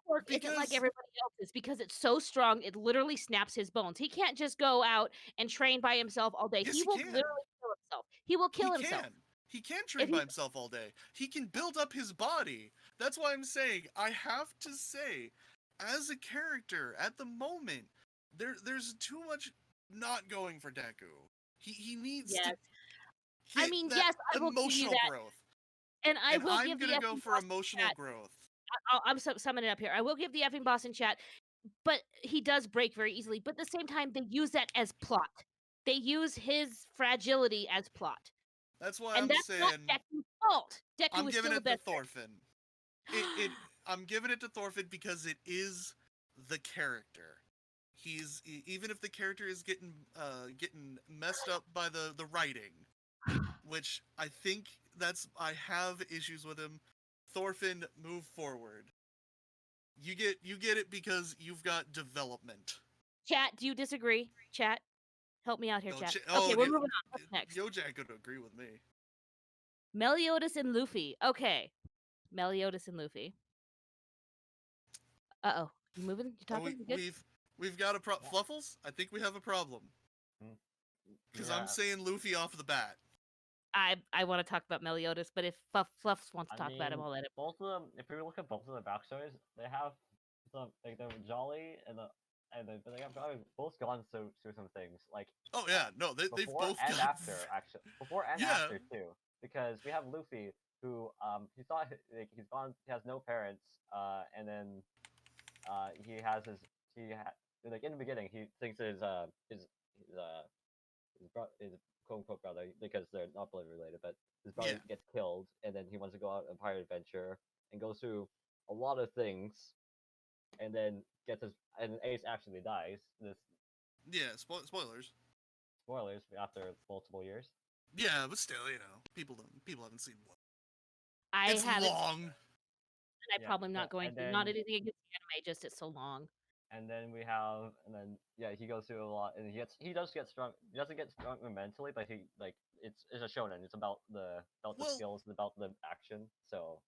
quirk isn't like because everybody else's because it's so strong, it literally snaps his bones. He can't just go out and train by himself all day. yes, He he will can. literally kill himself. He will He kill himself. can. He can If train by he himself all day. He can build up his body. That's why I'm saying I have to say, as a character at the moment, there's too much not going for Deku. He needs to Yes. I hit mean, that yes, I will give you emotional that. growth, And I and will I'm give the gonna go effing for boss in emotional chat. growth. I'm summing it up here. I will give the effing boss in chat, but he does break very easily. But at the same time, they use that as plot. They use his fragility as plot. That's why And I'm that's not saying Deku's fault. I'm Deku is giving still the it to best character. Thorfinn. It I'm giving it to Thorfinn because it is the character. Even if the character is getting messed up by the writing, which I think I have issues with him. Thorfinn, move forward. You get it because you've got development. Chat, do you disagree? Chat, help me out here, Oh, chat. Okay, we're moving on. What's next? Yojak could agree with me. Meliodas and Luffy. Okay. Meliodas and Luffy. Uh-oh. You moving? You Oh, talking? You good? we've got a Yeah. Fluffles. I think we have a problem because I'm Yeah, saying Luffy off the bat. I want to talk about Meliodas, but if Fluffs wants to I talk about him, mean, I'll let him. both of them. If we look at both of the backstories, they have some like they're jolly but they have both gone through some things like Oh yeah, no, they've before both and got after actually before and yeah. after too, because we have Luffy who he thought like he has no parents and then he has like in the beginning he thinks his quote unquote brother, because they're not blood related, but his brother Yeah. gets killed, and then he wants to go out on a pirate adventure and goes through a lot of things, and then Ace actually dies. This Yeah, spoilers. spoilers after multiple years. Yeah, but still, people haven't seen one. I It's haven't, long. and I Yeah, probably am not going and to. Not then anything against the anime, just it's so long. he goes through a lot, and he does get strong. He doesn't get stronger mentally, but it's a shonen. It's about the Well, skills and about the action. So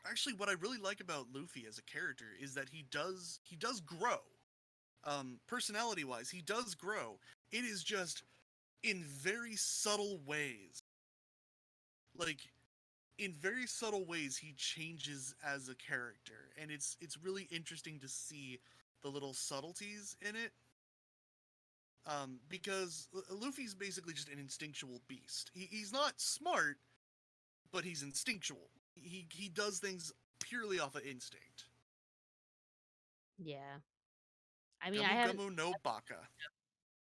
actually, what I really like about Luffy as a character is that he does grow. Personality wise, he does grow. It is just in very subtle ways. Like in very subtle ways, he changes as a character, and it's really interesting to see the little subtleties in it. Because Luffy's basically just an instinctual beast. He's not smart, but he's instinctual. He does things purely off of instinct. Yeah. I mean, I Gumu haven't, Gumu no Baka.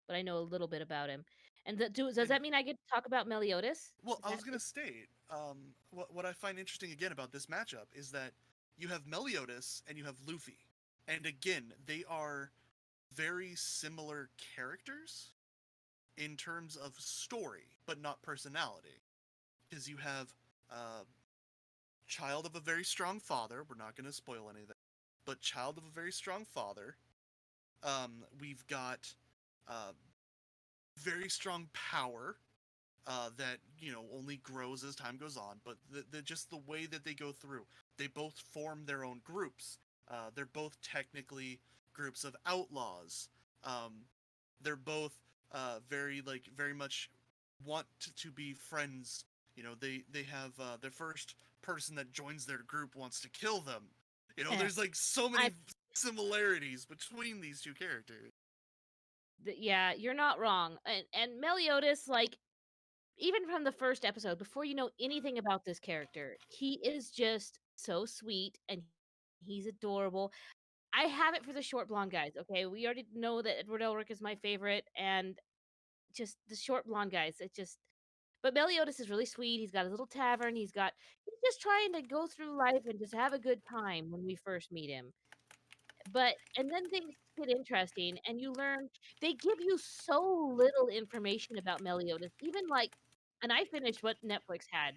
but I know a little bit about him. And does And that mean I get to talk about Meliodas? well, Is I that was gonna state, what I find interesting again about this matchup is that you have Meliodas and you have Luffy, and again, they are very similar characters in terms of story, but not personality. Because you have child of a very strong father. We're not going to spoil anything, but child of a very strong father. We've got very strong power that only grows as time goes on. But just the way that they go through, they both form their own groups. They're both technically groups of outlaws. They're both very much want to be friends. They have their first person that joins their group wants to kill them. There's like so many similarities between these two characters. Yeah, you're not wrong. And Meliodas, like, even from the first episode, before you know anything about this character, he is just so sweet and he's adorable. I have it for the short blonde guys. Okay, we already know that Edward Elric is my favorite, and just the short blonde guys. It just but Meliodas is really sweet. He's got his little tavern. He's just trying to go through life and just have a good time when we first meet him. But and then things get interesting and you learn they give you so little information about Meliodas. Even like and I finished what Netflix had.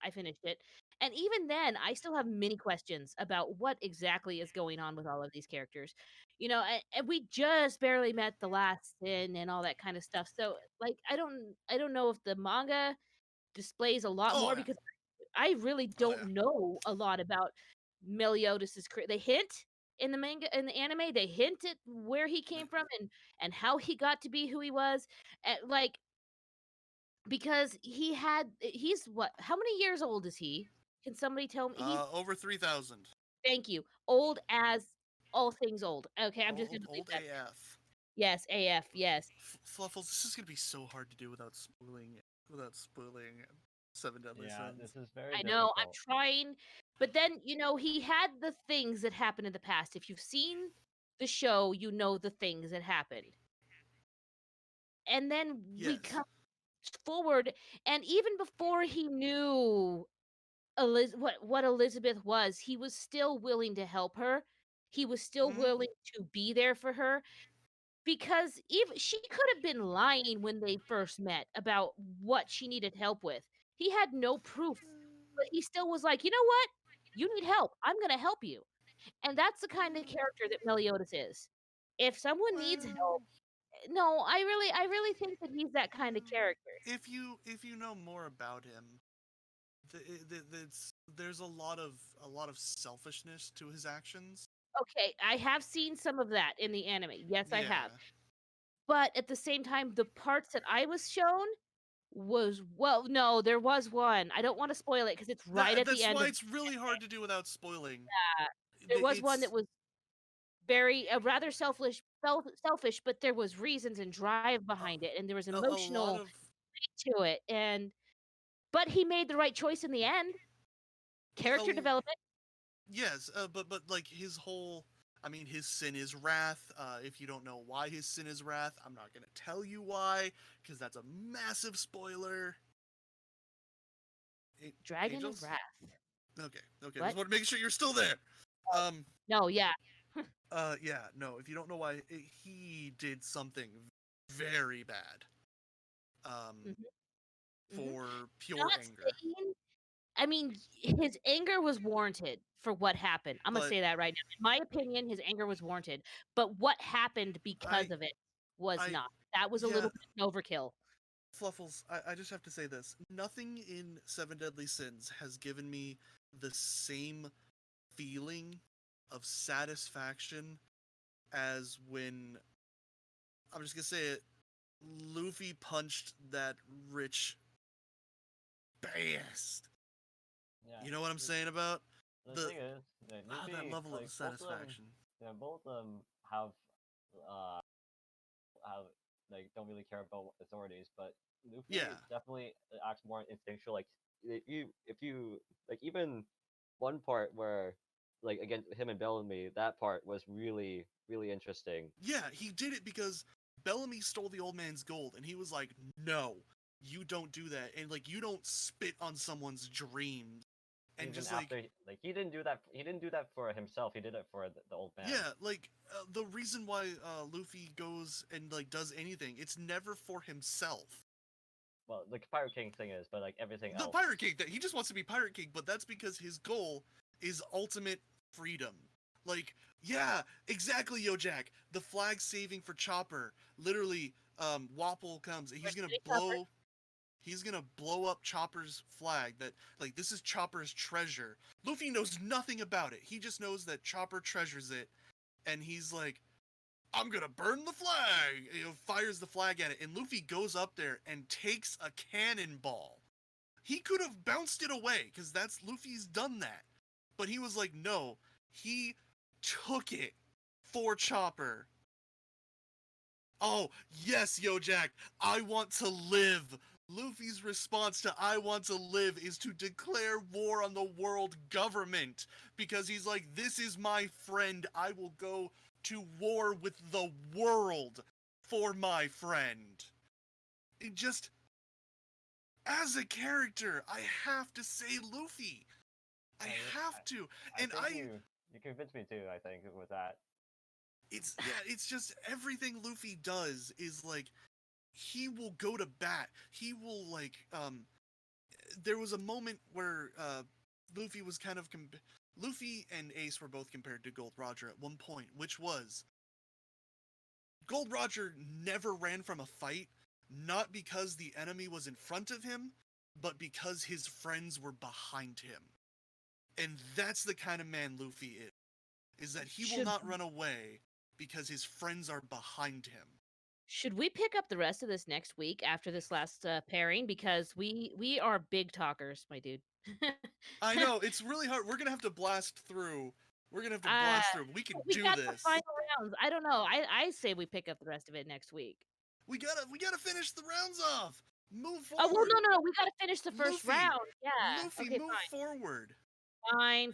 I finished it. And even then, I still have many questions about what exactly is going on with all of these characters. And we just barely met the last sin and all that kind of stuff. So, like, I don't know if the manga displays a lot Oh more yeah. because I really Oh yeah. don't know a lot about Meliodas's They hint in the manga in the anime. They hint at where he came from and how he got to be who he was. Like because he's what? How many years old is he? Can somebody tell me? He's Over 3,000. thank you. Old as all things old. Okay, I'm just Old gonna leave old that. AF. Yes, AF. Yes. Fluffles, this is gonna be so hard to do without spoiling Seven Deadly Yeah, Sins. this is very I know, I'm difficult. trying, but then, he had the things that happened in the past. If you've seen the show, you know the things that happened. And then we Yes. come forward, and even before he knew what Elizabeth was, he was still willing to help her. He was still Hmm. willing to be there for her because even she could have been lying when they first met about what she needed help with. He had no proof, but he still was like, "You know what? You need help. I'm gonna help you." And that's the kind of character that Meliodas is. If someone needs help, Well, no, I really think that he's that kind of character. if you know more about him, there's a lot of selfishness to his actions. Okay, I have seen some of that in the anime. Yes, I have. Yeah. But at the same time, the parts that I was shown was well, no, there was one. I don't want to spoil it because it's right at the That's end why of it's really hard to do without spoiling. there was one that It's was very rather selfish, but there was reasons and drive behind it, and there was a lot emotional of to it, and but he made the right choice in the end. Character a, development. yes, but like his whole, I mean, his sin is wrath. If you don't know why his sin is wrath, I'm not gonna tell you why, because that's a massive spoiler. Dragon of Angels? Wrath. Okay, okay. What? Just want to make sure you're still there. Oh, Um, no, yeah. yeah, no. If you don't know why, he did something very bad. Um, Mhm, mhm. for pure Not anger. saying I mean, his anger was warranted for what happened. I'm gonna But say that right now. In my opinion, his anger was warranted, but what happened because I, of it was I, not. That was a yeah, little bit of an overkill. Fluffles, I just have to say this. Nothing in Seven Deadly Sins has given me the same feeling of satisfaction as when, I'm just gonna say it, Luffy punched that rich bastard. Yeah, You know what I'm saying about the the thing is, like, that Luffy, level of like both of them, satisfaction? yeah, both of them uh have like don't really care about authorities, but Luffy Yeah. definitely acts more instinctual. Like if you like even one part where like again him and Bellamy, that part was really interesting. Yeah, he did it because Bellamy stole the old man's gold, and he was like, "No, you don't do that," and like, you don't spit on someone's dreams, and Even just like, after like he didn't do that. He didn't do that for himself. He did it for the old man. yeah, like the reason why Luffy goes and like does anything, it's never for himself. Well, the Pirate King thing is, but like everything The else. Pirate King, that he just wants to be Pirate King, but that's because his goal is ultimate freedom. Like, yeah, exactly, Yo Jack. The flag saving for Chopper. Literally, Wapple comes. We're getting tougher. He's gonna blow up Chopper's flag. That like this is Chopper's treasure. Luffy knows nothing about it. He just knows that Chopper treasures it, and he's like, I'm gonna burn the flag. Fires the flag at it, and Luffy goes up there and takes a cannonball. He could have bounced it away because that's Luffy's done that, but he was like, no, he took it for Chopper. Oh yes, Yo Jack, I want to live Luffy's response to I want to live is to declare war on the world government. Because he's like, this is my friend. I will go to war with the world for my friend. It just, as a character, I have to say Luffy. I have to. And you convinced me too, I think, with that. It's just everything Luffy does is like, he will go to bat. He will like, there was a moment where Luffy was kind of Luffy and Ace were both compared to Gold Roger at one point, which was Gold Roger never ran from a fight, not because the enemy was in front of him, but because his friends were behind him. And that's the kind of man Luffy is that he will not run away because his friends are behind him. Should we pick up the rest of this next week after this last pairing? Because we are big talkers, my dude. I know, it's really hard. We're gonna have to blast through. We can do got this. The final rounds. I don't know. I say we pick up the rest of it next week. We gotta finish the rounds off. Move forward. Oh well, no. We gotta finish the first round. Yeah. Luffy, okay, move forward.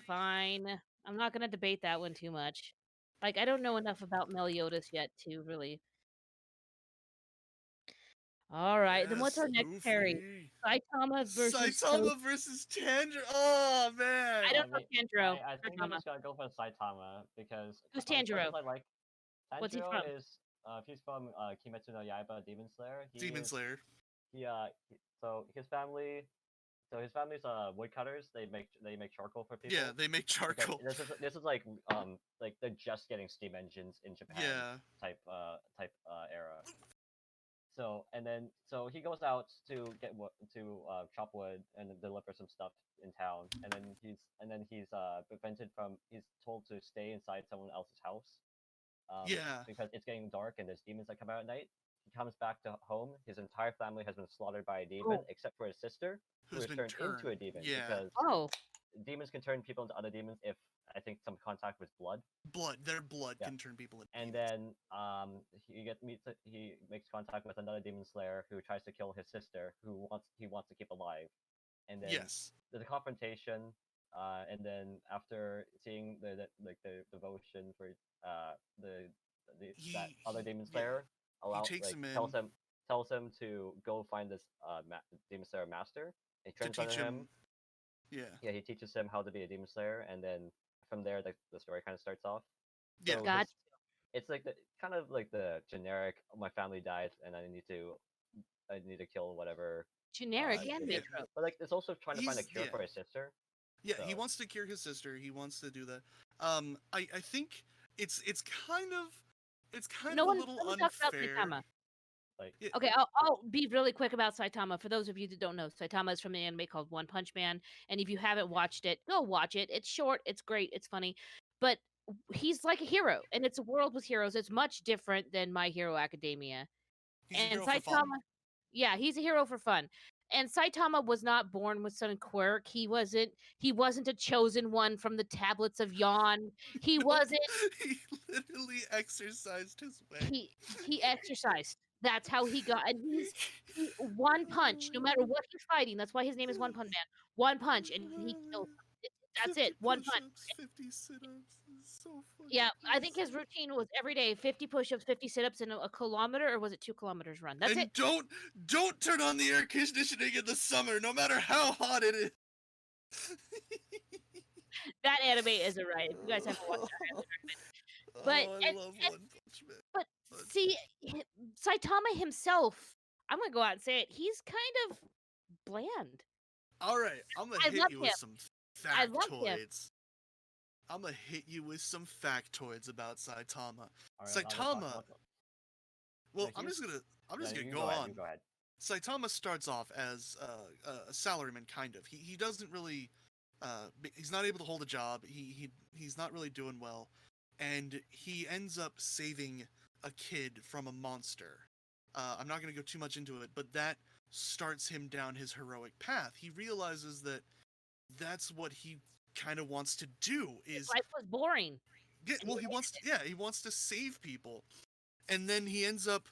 Fine. I'm not gonna debate that one too much. Like, I don't know enough about Meliodas yet to really. All right, then what's our next pairing? Saitama versus Tanjiro. Oh man! I don't know Tanjiro. I think we just gotta go for Saitama because who's Tanjiro? I like Tanjiro What's he from? He's from Kimetsu no Yaiba, Demon Slayer. Slayer. So his family's woodcutters. They make charcoal for people. Yeah, they make charcoal. This is like they're just getting steam engines in Japan. Yeah. Type era. So he goes out to chop wood and deliver some stuff in town, and then he's prevented from. He's told to stay inside someone else's house. Because it's getting dark and there's demons that come out at night. He comes back to home. His entire family has been slaughtered by a demon, except for his sister, who has turned into a demon. Yeah. Because demons can turn people into other demons if I think some contact with blood. Their blood can turn people into demons. And then he makes contact with another demon slayer who tries to kill his sister, who he wants to keep alive. And then there's a confrontation. And then after seeing the devotion for that other demon slayer, tells him to go find this demon slayer master. He turns on him. Yeah, he teaches him how to be a demon slayer, and then from there the story kind of starts off. Yeah, so it's like kind of like the generic. My family died, and I need to kill whatever. Generic anime trope. But like, it's also trying to find a cure for his sister. Yeah, he wants to cure his sister. He wants to do that. I think it's kind of a little unfair. Okay, I'll be really quick about Saitama. For those of you that don't know, Saitama is from an anime called One Punch Man, and if you haven't watched it, go watch it. It's short, it's great, it's funny, but he's like a hero, and it's a world with heroes. It's much different than My Hero Academia. And Saitama, he's a hero for fun. And Saitama was not born with some quirk. He wasn't a chosen one from the tablets of Yon. He wasn't. He literally exercised his way. He exercised. That's how he got. And he's one punch, no matter what he's fighting. That's why his name is One Punch Man. One punch, and he kills. That's it. One punch. 50 sit-ups. So yeah, I think his routine was every day 50 push-ups, 50 sit-ups, and a kilometer, or was it 2 kilometers run? That's it. Don't turn on the air conditioning in the summer, no matter how hot it is. That anime isn't right. If you guys haven't watched it, but I love One Punch Man. But see, Saitama himself, I'm gonna go out and say it. He's kind of bland. All right, I'm gonna hit you with some factoids. I'm gonna hit you with some factoids about Saitama. Right, Saitama. Well, I'm just gonna go on. Go ahead. Saitama starts off as a salaryman, kind of. He doesn't really. He's not able to hold a job. He's not really doing well, and he ends up saving a kid from a monster. I'm not gonna go too much into it, but that starts him down his heroic path. He realizes that that's what he kind of wants to do. His life was boring. Yeah, well, he wants to save people, and then he ends up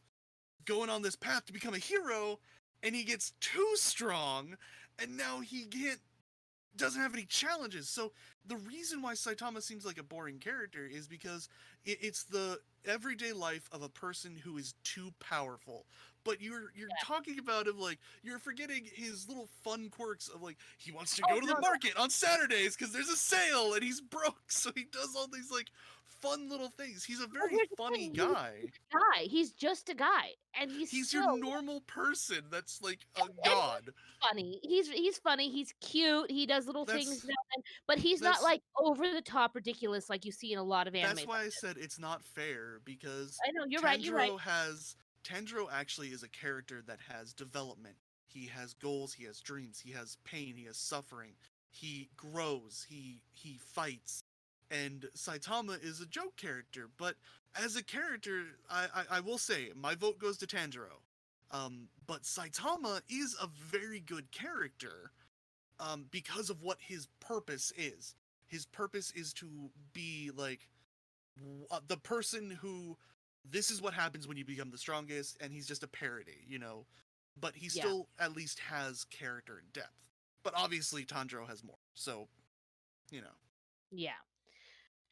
going on this path to become a hero, and he gets too strong, and now he doesn't have any challenges. So the reason why Saitama seems like a boring character is because it's the everyday life of a person who is too powerful. But you're talking about him like you're forgetting his little fun quirks of like he wants to Oh go to the no, no. market on Saturdays because there's a sale and he's broke, so he does all these like fun little things. He's a Well, very here's the funny thing, guy. He's just a guy, and he's He's your still normal person that's like a and god. funny. He's funny. He's cute. He does little things That's now and then, but he's not that's like over the top ridiculous like you see in a lot of That's animes. why I said it's not fair because I know you're right. You're right. Tanjiro actually is a character that has development. He has goals, he has dreams, he has pain, he has suffering. He grows, he fights. And Saitama is a joke character, but as a character, I will say my vote goes to Tanjiro. But Saitama is a very good character because of what his purpose is. His purpose is to be like the person who this is what happens when you become the strongest, and he's just a parody, but he Yeah. still at least has character and depth. But obviously Tanjiro has more, so Yeah.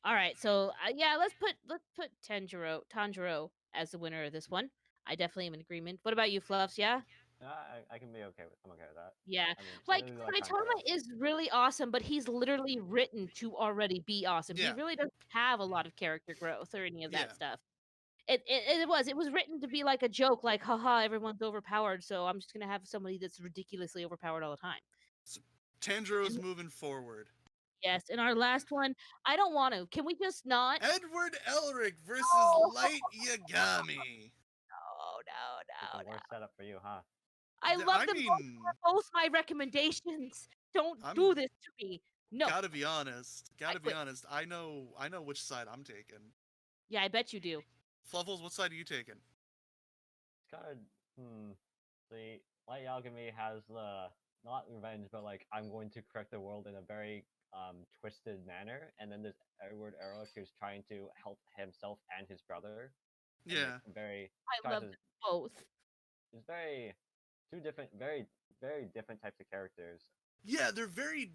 All right. So yeah, let's put Tanjiro as the winner of this one. I definitely am in agreement. What about you, Fluffs? Yeah. I can be okay with. I'm okay with that. Yeah. I mean, I Like really like Saitama Tanjiro. is really awesome, but he's literally written to already be awesome. He yeah, really doesn't have a lot of character growth or any of yeah. that stuff. It was written to be like a joke, like haha, everyone's overpowered, so I'm just gonna have somebody that's ridiculously overpowered all the time. So Tanjiro's And moving forward. yes, and our last one, I don't want to. Can we just not? Edward Elric versus No, Light Yagami. It's a no. worse setup for you, huh? I love I them both. mean, They're both my recommendations. Don't I'm do this to me. No, gotta be honest. I Gotta be quit. honest. I know which side I'm taking. Yeah, I bet you do. Fluffles, what side are you taking? It's kind of See, Light Alchemy has the not revenge, but like I'm going to correct the world in a very twisted manner, and then there's Edward Elric who's trying to help himself and his brother, and Yeah. I tries love to them both. it's very two different, very different types of characters. Yeah, they're very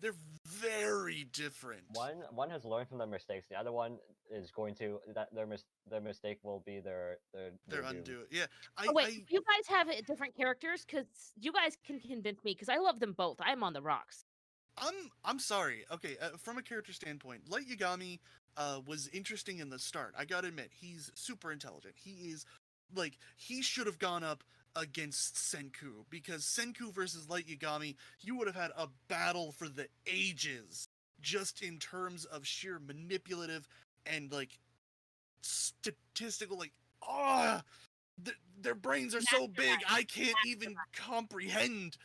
different. One has learned from their mistakes. The other one is going to that their mistake will be their doom. undo it. Yeah. Oh wait, you guys have different characters because you guys can convince me because I love them both. I'm on the rocks. I'm sorry. Okay, from a character standpoint, Light Yagami was interesting in the start. I gotta admit, he's super intelligent. He is like he should have gone up against Senku because Senku versus Light Yagami, you would have had a battle for the ages, just in terms of sheer manipulative and like statistical. Like, ah, their brains are so big, I can't even comprehend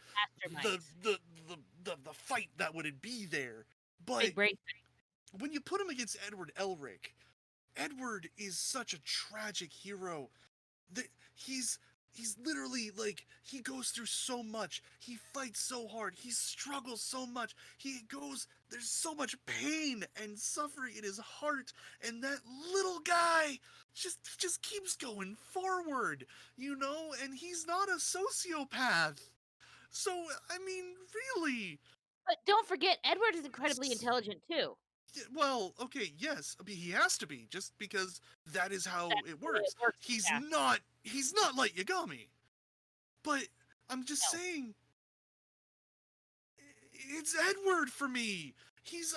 the Masterminds. the fight that would be there. But Big brain. when you put him against Edward Elric, Edward is such a tragic hero. That he's literally like he goes through so much. He fights so hard. He struggles so much. There's so much pain and suffering in his heart, and that little guy just keeps going forward, and he's not a sociopath. So, I mean, really. But don't forget, Edward is incredibly intelligent too. Well, okay, yes. I mean, he has to be, just because that is how That's it the way works. it works. He's Yeah. not like Yagami. But I'm just No. saying, it's Edward for me. He's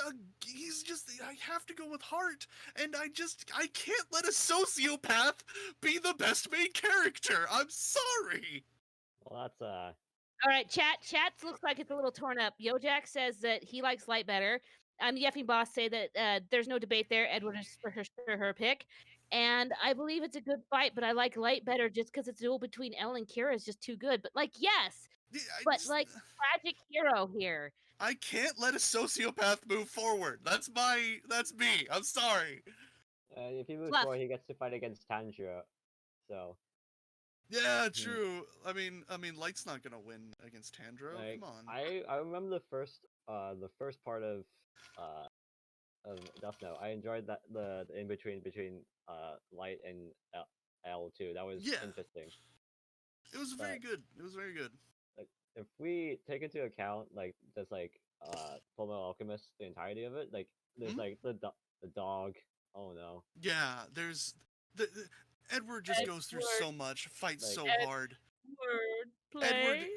just, I have to go with heart, and I can't let a sociopath be the best main character. I'm sorry. Well, that's All right, chat looks like it's a little torn up. Yojack says that he likes Light better. Yeffing Boss say that there's no debate there. Edward is for sure her pick. And I believe it's a good fight, but I like Light better just because it's duel between Elle and Kira is just too good. But like, yes, but like tragic hero here. I can't let a sociopath move forward. That's me. I'm sorry. if he moves Fluff. forward, he gets to fight against Tanjiro. So Yeah, true. I mean, Light's not gonna win against Tanjiro. like, Come on. I remember the first part of Death Note. I enjoyed that the in between Light and L too. That was Yeah. interesting. It was very good. It was very good. if we take into account like just like Fullmetal Alchemist, the entirety of it, like there's Hmm? like the dog. Oh no, Yeah, there's the Edward just goes through Edward, so much, fights like so hard. Edward Edward play.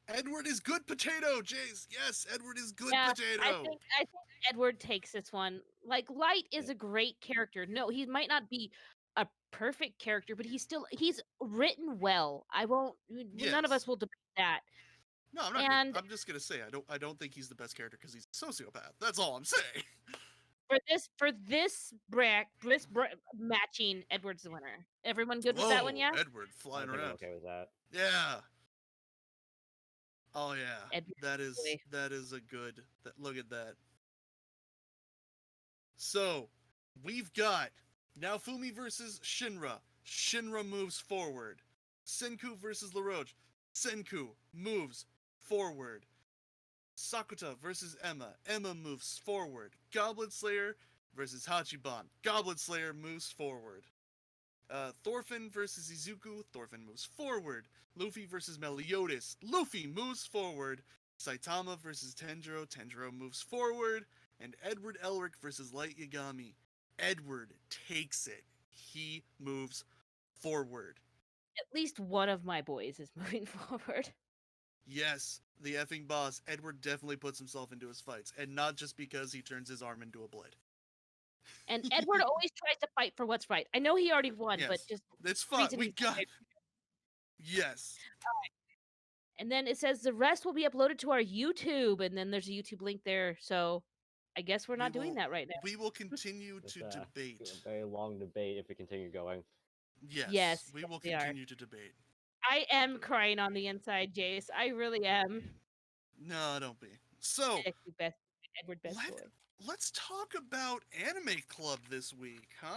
Edward is good potato, Jace. Yes, Edward is good Yeah, potato. I think Edward takes this one. Like Light is a great character. No, he might not be a perfect character, but he's written well. I won't. None of Yes. us will debate that. No, I'm not gonna. And I'm just gonna say I don't think he's the best character because he's a sociopath. That's all I'm saying. for this matching, Edward's the winner. Everyone good with that one? Whoa, Yeah. Edward I flying think I'm around. okay with that. Yeah. Oh yeah. Edward That is a good. Look at that. So we've got Naofumi versus Shinra. Shinra moves forward. Senku versus LaRoche. Senku moves forward. Sakuta versus Emma. Emma moves forward. Goblet Slayer versus Hachiban. Goblet Slayer moves forward. Thorfinn versus Izuku. Thorfinn moves forward. Luffy versus Meliodas. Luffy moves forward. Saitama versus Tenjiro. Tenjiro moves forward. And Edward Elric versus Light Yagami. Edward takes it. He moves forward. At least one of my boys is moving forward. Yes, the effing boss, Edward definitely puts himself into his fights, and not just because he turns his arm into a blade. And Edward always tries to fight for what's right. I know he already won, but Yes, just it's fine. reason We he's got. right. Yes. And then it says the rest will be uploaded to our YouTube, and then there's a YouTube link there. So I guess we're not doing that right now. We will continue It's to debate. a very long debate if we continue going. Yes, we Yes, will we are. continue to debate. I am crying on the inside, Jace. I really am. No, don't be. So, Edward best boy. let's talk about Anime Club this week, huh?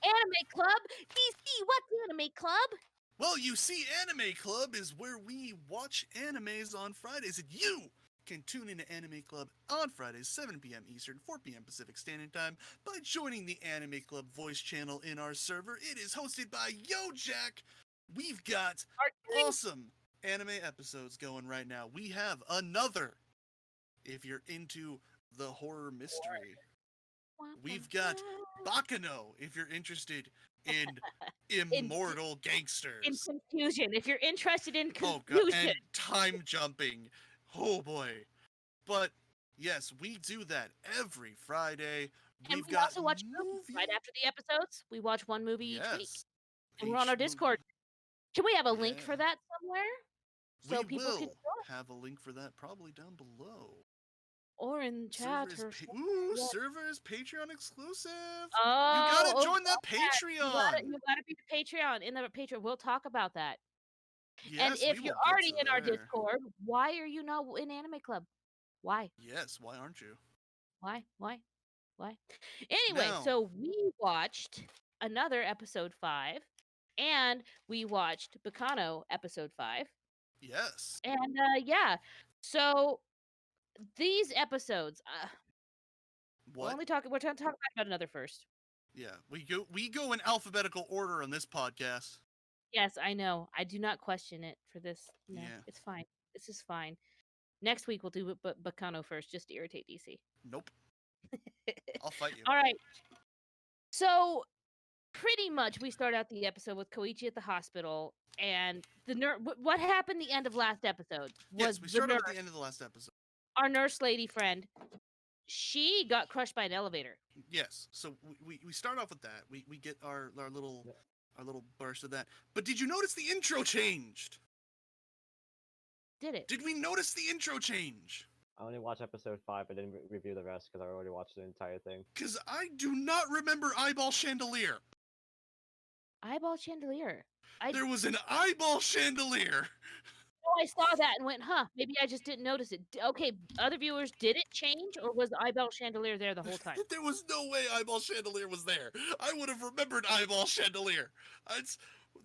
Anime Club? DC, what's Anime Club? Well, you see, Anime Club is where we watch animes on Fridays, and you can tune into Anime Club on Fridays, 7 p.m. Eastern, 4 p.m. Pacific Standard Time, by joining the Anime Club voice channel in our server. It is hosted by Yo Jack. We've got awesome anime episodes going right now. We have Another, if you're into the horror mystery. We've got Baccano, if you're interested in immortal gangsters. In confusion. If you're interested in Oh confusion. god, and time jumping. Oh boy. But yes, we do that every Friday. And We've we got also watch movies right after the episodes. We watch one movie each week. And we're on our Discord. Can we have a link for that somewhere? So we people will can have a link for that probably down below. Or in chat or server is Patreon exclusive. Oh, you gotta join that Patreon. You gotta be the Patreon. In the Patreon, we'll talk about that. Yes, and if you're already in our Discord, why are you not in Anime Club? Why? Yes, why aren't you? Why? Anyway, so we watched Another episode 5, and we watched Baccano episode 5. Yes. And yeah, so these episodes, what? We're talking about Another first. Yeah, we go in alphabetical order on this podcast. Yes, I know. I do not question it for this. No, it's fine. This is fine. Next week we'll do Baccano first, just to irritate DC. Nope. I'll fight you. All right. So pretty much we start out the episode with Koichi at the hospital, and the nurse. What happened the end of last episode? Yes, we started at the end of the last episode. Our nurse lady friend, she got crushed by an elevator. Yes. So we start off with that. We get our little burst of that. But did you notice the intro changed? Did it? Did we notice the intro change? I only watched episode 5. I didn't review the rest because I already watched the entire thing. Because I do not remember Eyeball Chandelier. Eyeball Chandelier. There was an Eyeball Chandelier. Oh, I saw that and went, huh, maybe I just didn't notice it. Okay, other viewers, did it change, or was the Eyeball Chandelier there the whole time? There was no way Eyeball Chandelier was there. I would have remembered Eyeball Chandelier.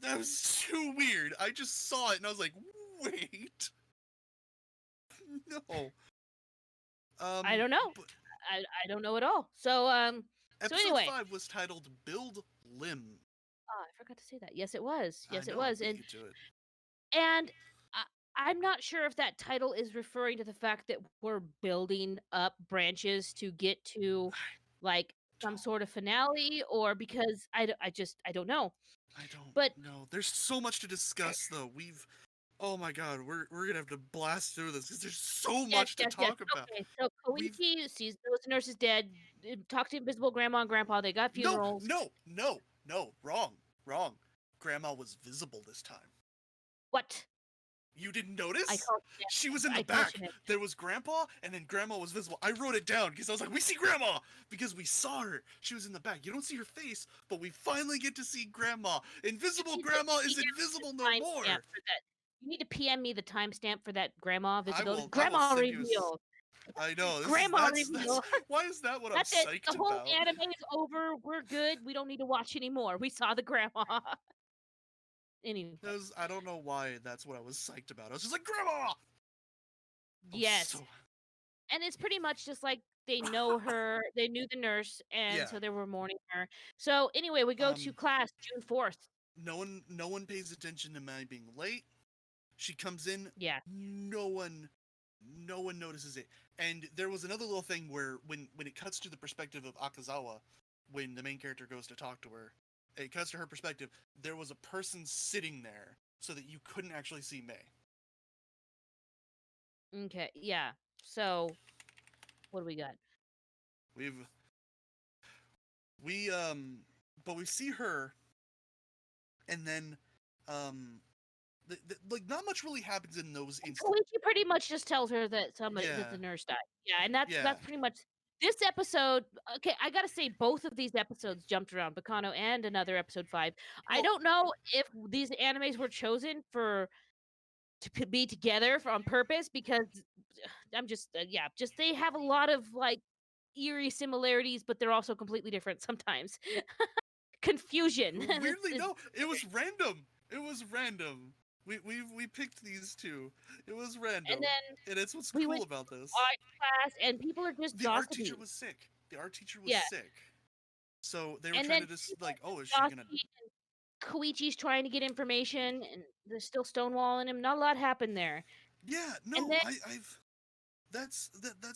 That was too weird. I just saw it and I was like, wait. No. I don't know. I don't know at all. So Episode 5 was titled Build Limb. Oh, I forgot to say that. Yes, it was. Yes, it was. And I'm not sure if that title is referring to the fact that we're building up branches to get to, like, some Don't. sort of finale, or because I don't know. I don't But know. There's so much to discuss, though. Oh my god, we're gonna have to blast through this because there's so yes, much to yes, yes. talk about. Okay, so We've Koichi sees knows the nurse is dead. Talk to Invisible Grandma and Grandpa. They got no, funerals. no, no, no, wrong. Grandma was visible this time. What? You didn't I notice? call She was in the I call back. shenanigans. There was Grandpa, and then Grandma was visible. I wrote it down because I was like, we see Grandma! Because we saw her. She was in the back. You don't see her face, but we finally get to see Grandma. Invisible You need to Grandma is PM me invisible the no timestamp more! for that. You need to PM me the timestamp for that grandma visibility. I will Grandma send you reveal. I know, Grandma that's, reveal. why is that what I'm That's it. psyched The whole about? anime is over. We're good. We don't need to watch anymore. We saw the grandma. Anyway, I don't know why that's what I was psyched about. I was just like, Grandma! I was yes. so, And it's pretty much just like they know her. They knew the nurse, and yeah. so they were mourning her. So anyway, we go to class June 4th. No one pays attention to Mai being late. She comes in, Yeah. no one notices it. And there was another little thing where when it cuts to the perspective of Akazawa, when the main character goes to talk to her, it cuts to her perspective, there was a person sitting there so that you couldn't actually see May. Okay. Yeah. So what do we got? We but we see her, and then like not much really happens in those And instances. Koichi pretty much just tells her that that Yeah, the nurse died. Yeah, and that's yeah. pretty much this episode. Okay, I gotta say both of these episodes jumped around. Baccano and Another episode 5. I Well, don't know if these animes were chosen to be together on purpose because I'm just just they have a lot of like eerie similarities, but they're also completely different sometimes. Confusion. weirdly, no. It was random. It was random. We picked these two. It was And random, then and it's what's we cool went to about this. art class, and people are just The art teacher gossiping. was sick. The art teacher was Yeah, sick. So they were and trying then to just people like, are oh, just is she gonna? gossiping. Koichi's trying to get information, and they're still stonewalling him. Not a lot happened there. Yeah, And no, then I've. That's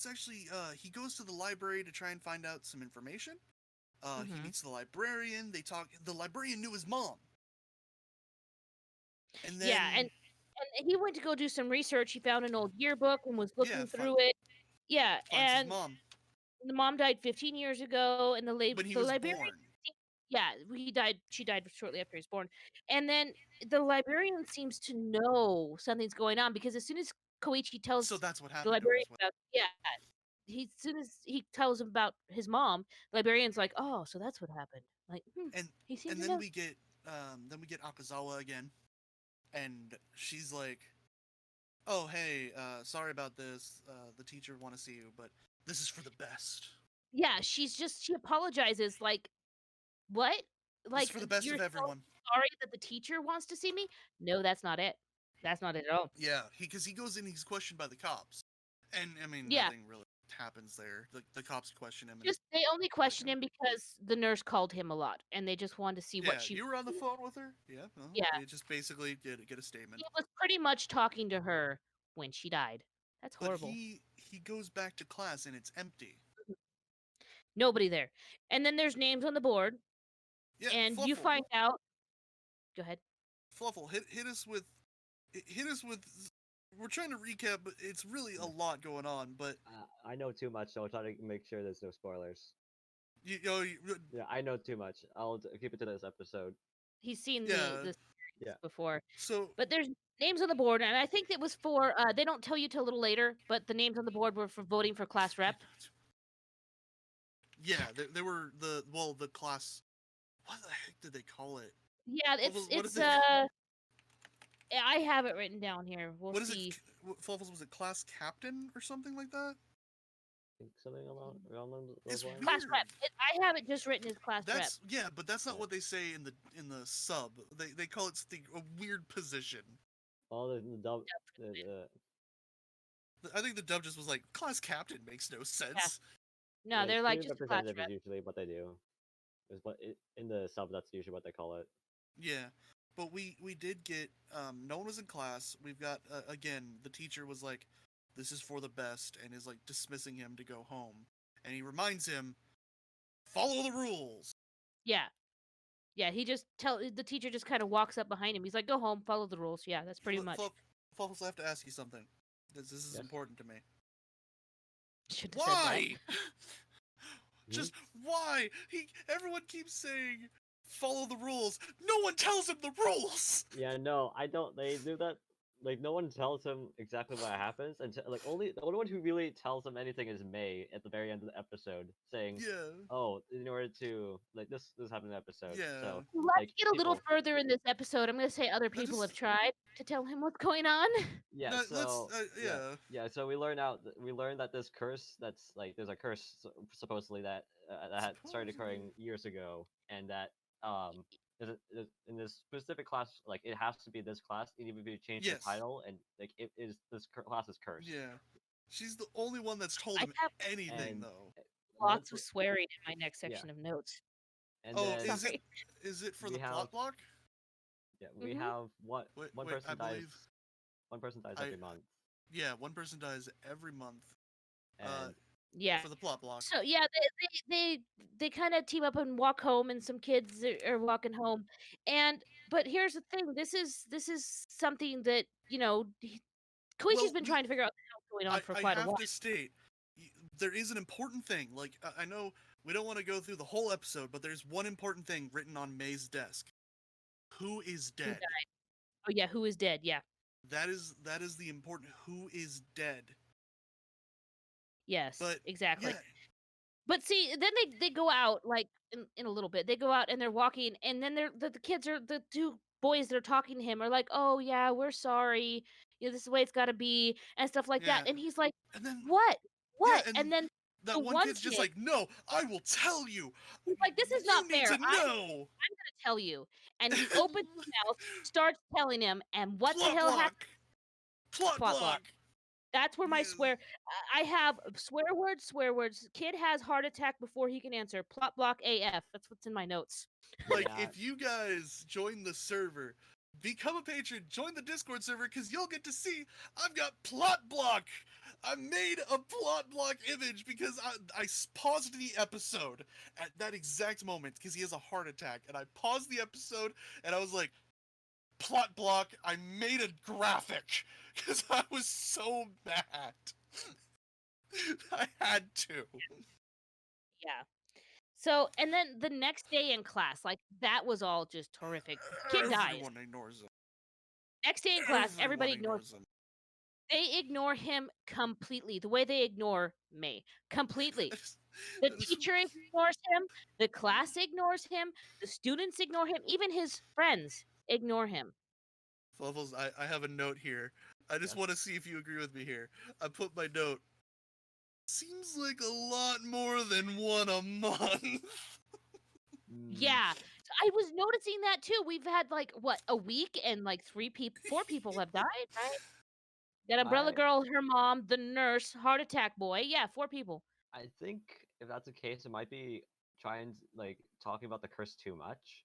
actually. He goes to the library to try and find out some information. He mhm. meets the librarian. They talk. The librarian knew his mom, and Yeah, then and he went to go do some research. He found an old yearbook and was yeah, looking through it. Yeah, finds his and mom the mom died 15 years ago, and when he the was librarian, born. yeah, he died. She died shortly after he was born, and then the librarian seems to know something's going on because as soon as Koichi So tells that's what the happened to her librarian as well. about as soon as he tells him about his mom, the librarian's like, oh, so that's what happened. Like, And he seems and to know. then we get Akazawa again, and she's like, "Oh hey, sorry about this. The teacher want to see you, but this is for the best. Yeah, she apologizes like, "What? This is Like, for the best you're of so everyone." sorry that the teacher wants to see me?" No, that's not it. That's not it at all. Yeah, because he goes in, he's questioned by the cops, and I mean Yeah, nothing really happens there. The cops question him and just they only let it question go. him because the nurse called him a lot, and they just wanted to see what Yeah, she you were on the phone with her. Yeah, Yeah, they just basically get a he statement. was pretty much talking to her when she died. That's But horrible. he goes back to class and it's empty. Nobody there. And then there's names on the board, Yeah, and you Fluffle, find out go ahead. Fluffle, hit us with hit us with. We're trying to recap, but it's really a Yeah. lot going on. But I know too much, so I'll try to make sure there's no spoilers. you know, Yeah, I know too much. I'll keep it to this episode. He's seen yeah. the Yeah. series before. So But there's names on the board, and I think it was for they don't tell you till a little later, but the names on the board were for voting for class rep. yeah, they were the class. What the heck did they call it? Yeah, What did it's they? I have it written down here. We'll What is it? see. Fluffles, was it class captain or something like that? I think something around those It's lines. Class weird. rep. I have it just written as class rep. That's yeah, but that's not Yeah. what they say in the sub. They call it a weird position. All the dub. I think the dub just was like class captain makes no sense. No, Yeah, they're like student just a class representative rep. is usually what they do. In the sub, that's usually what they call it. Yeah, but we did get no one was in class. We've got again the teacher was like, "This is for the best," and is like dismissing him to go home. And he reminds him, "Follow the rules." Yeah. Yeah, the teacher just kind of walks up behind him. He's like, "Go home, follow the rules." Yeah, that's pretty much. Fluffles, I have to ask you something. This is Yes. important to me. Shouldn't have said Why? Hmm? Just why? Everyone keeps saying follow the rules. No one tells him the rules. Yeah, no, I don't. They do that. Like, no one tells him exactly what happens, and like the only one who really tells him anything is May at the very end of the episode, saying, Yeah. "Oh, in order to like this happened in the episode." Yeah. So Let's like get a little people, further in this episode. I'm going to say other people have tried to tell him what's going on. yeah. No, So yeah. yeah. So we learned that this curse that's like there's a curse supposedly that had started occurring years ago, and that in this specific class, like it has to be this class, even if you change the Yes. title, and like it is this class is cursed. Yeah. She's the only one that's told I him have anything And though. lots of swearing in my next Yeah. section of notes. And Oh, then Sorry. is it for we the have- plot block? yeah, we Mhm. have one Wait, person I dies. believe. One person dies I- every month, Yeah, one person dies every month. and Yeah. For the plot block. So yeah, they kind of team up and walk home, and some kids are walking home. But here's the thing: this is something that Koichi's been trying to figure out what the hell's going on for I quite a have while. to state, there is an important thing. Like I know we don't want to go through the whole episode, but there's one important thing written on May's desk. Who is dead? Oh yeah, who is dead? Yeah. That is the important. Who is dead? Yes. But exactly. yeah, But see, then they go out like in a little bit. They go out and they're walking, and then the kids are the two boys that are talking to him are like, "Oh yeah, we're sorry. This is the way it's got to be," and stuff like that. Yeah. And he's like, and then "What? What?" and And then that the one one kid's just kid, like, "No, I will tell you. he's like, "This is You not need fair. to I'm know." gonna tell you." And he opens his mouth, starts telling him, and what the Plot hell happened? block. Plot Plot block. block. That's where my Yes. swear. I have swear words. Kid has heart attack before he can answer. Plot block AF. That's what's in my notes. Like, Yeah. if you guys join the server, become a patron, join the Discord server, because you'll get to see I've got plot block. I made a plot block image because I paused the episode at that exact moment because he has a heart attack, and I paused the episode and I was like, plot block. I made a graphic because I was so mad. I had to. Yeah. So, and then the next day in class, like that was all just horrific. Kid dies. Everyone ignores him. Next day in class, Everyone everybody ignores him. They ignore him completely. The way they ignore May. Completely. I just- The I just- teacher ignores him, the class ignores him, the students ignore him, even his friends ignore him. Fluffles, I have a note here. I just Yes. want to see if you agree with me here. I put my note. Seems like a lot more than one a month. Yeah. I was noticing that too. We've had like what, a week, and like 4 people have died, right? That umbrella I- girl, her mom, the nurse, heart attack boy. Yeah, 4 people. I think if that's the case, it might be talking about the curse too much.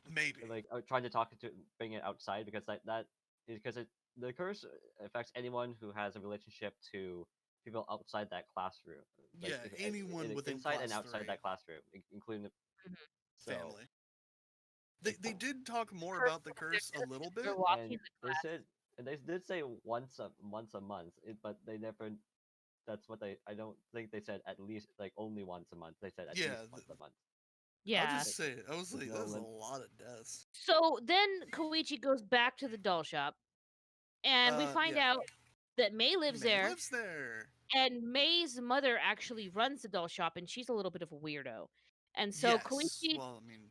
Maybe. Like trying to bring it outside because the curse affects anyone who has a relationship to people outside that classroom. Yeah, anyone within inside and class outside 3. that classroom, including the Mhm. so, Family. They did talk more Curse about the curse a little bit. They're walking and the they class. said and they did say once a month, but they never. That's what I don't think they said at least like only once a month. They said at Yeah, least once a month. Yeah. I'll just say it. I was like, No that's a limit. lot of deaths. So then Koichi goes back to the doll shop, and we find Yeah. out that May lives May there, lives there. and May's mother actually runs the doll shop, and she's a little bit of a weirdo. And so Yes. Koichi, Well, I mean,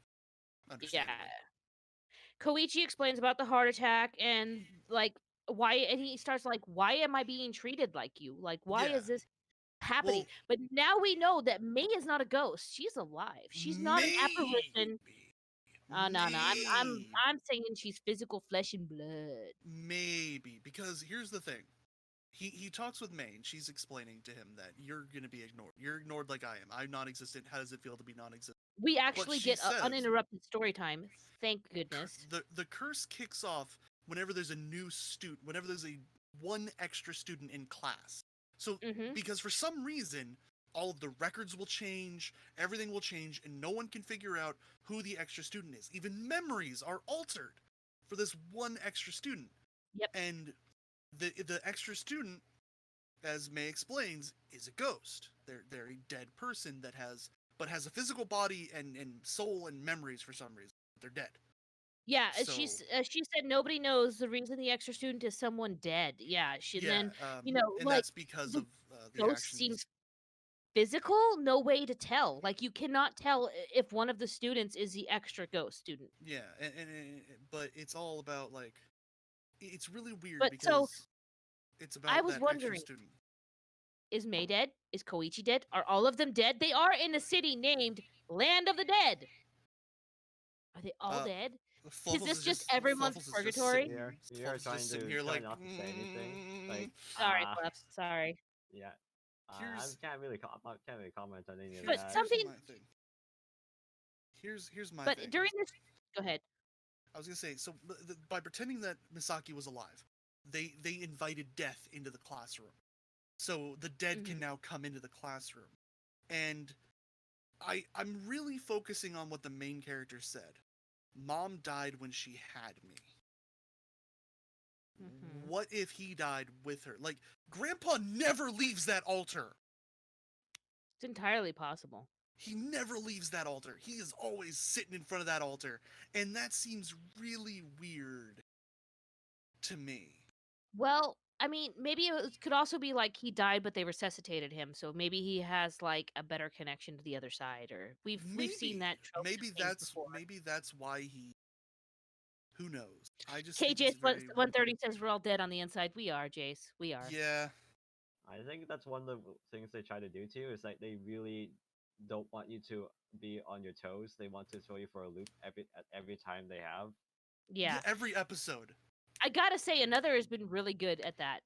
yeah, understandably. Koichi explains about the heart attack and like why, and he starts like, "Why am I being treated like you? Like, why Yeah. is this happening?" Well, But now we know that May is not a ghost; she's alive. She's not an apparition. No. I'm saying she's physical flesh and blood. Maybe, because here's the thing. He talks with May, and she's explaining to him that you're gonna be ignored. You're ignored like I am. I'm non-existent. How does it feel to be non-existent? We actually she get says uninterrupted story time. Thank goodness. the curse kicks off whenever there's a new student, whenever there's a one extra student in class. So Mm-hmm. because for some reason all of the records will change, everything will change, and no one can figure out who the extra student is. Even memories are altered for this one extra student. Yep. And the extra student, as May explains, is a ghost. They're a dead person that has a physical body and soul and memories for some reason. They're dead. Yeah, So she said nobody knows the reason the extra student is someone dead. Yeah, and yeah, then and like that's because the of the ghost actions. seems physical. No way to tell. Like you cannot tell if one of the students is the extra ghost student. Yeah, but it's all about like it's really weird But so because it's I about was that extra wondering, student. is May dead? Is Koichi dead? Are all of them dead? They are in a city named Land of the Dead. Are they all Uh, dead? Is Fluffles this is just just everyone's purgatory? You're Fluffles trying just sitting to here try like not to say anything. Like, Sorry, Fluffs. Sorry. yeah. I here's can't really comment on any of But that. something. my thing. Here's my But thing. during this, go ahead. I was gonna say, so by pretending that Misaki was alive, they invited death into the classroom, so the dead can now come into the classroom, and I'm really focusing on what the main character said. Mom died when she had me. What if he died with her? Like, Grandpa never leaves that altar. It's entirely possible. He never leaves that altar. He is always sitting in front of that altar. And that seems really weird to me. Well, I mean, maybe could also be like he died, but they resuscitated him. So maybe he has like a better connection to the other side, or we've seen that trope before. Maybe that's why he. Who knows? I just think KJ it's very 130 says we're all dead on the inside. We are, Jace. We are. Yeah. I think that's one of the things they try to do too. Is like they really don't want you to be on your toes. They want to throw you for a loop every time they have. Yeah. Every episode. I gotta say, Another has been really good at that.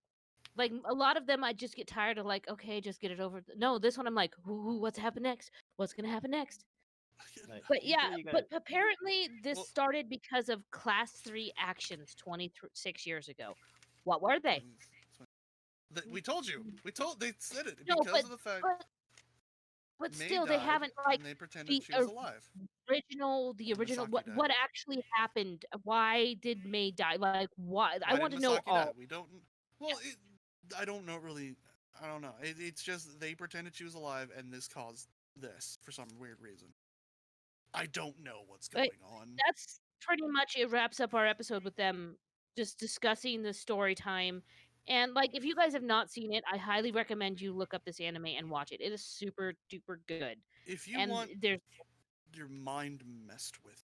Like a lot of them, I just get tired of like, okay, just get it over. No, this one I'm like, ooh, what's happened next? What's gonna happen next? Like, But yeah, usually you gotta, but apparently this Well- started because of Class 3 actions 26 years ago. What were they? We told you. They said it No, because of the fact but May still, they died, haven't like and they pretended the she was alive. the original. Misaki What died. what actually happened? Why did May die? Like, why? I Why want did to know Misaki die? all. We don't. Well, I don't know really. I don't know. It's just they pretended she was alive, and this caused this for some weird reason. I don't know what's going on. That's pretty much it. Wraps up our episode with them just discussing the story time. And like, if you guys have not seen it, I highly recommend you look up this anime and watch it. It is super duper good. If you And want there's your mind messed with,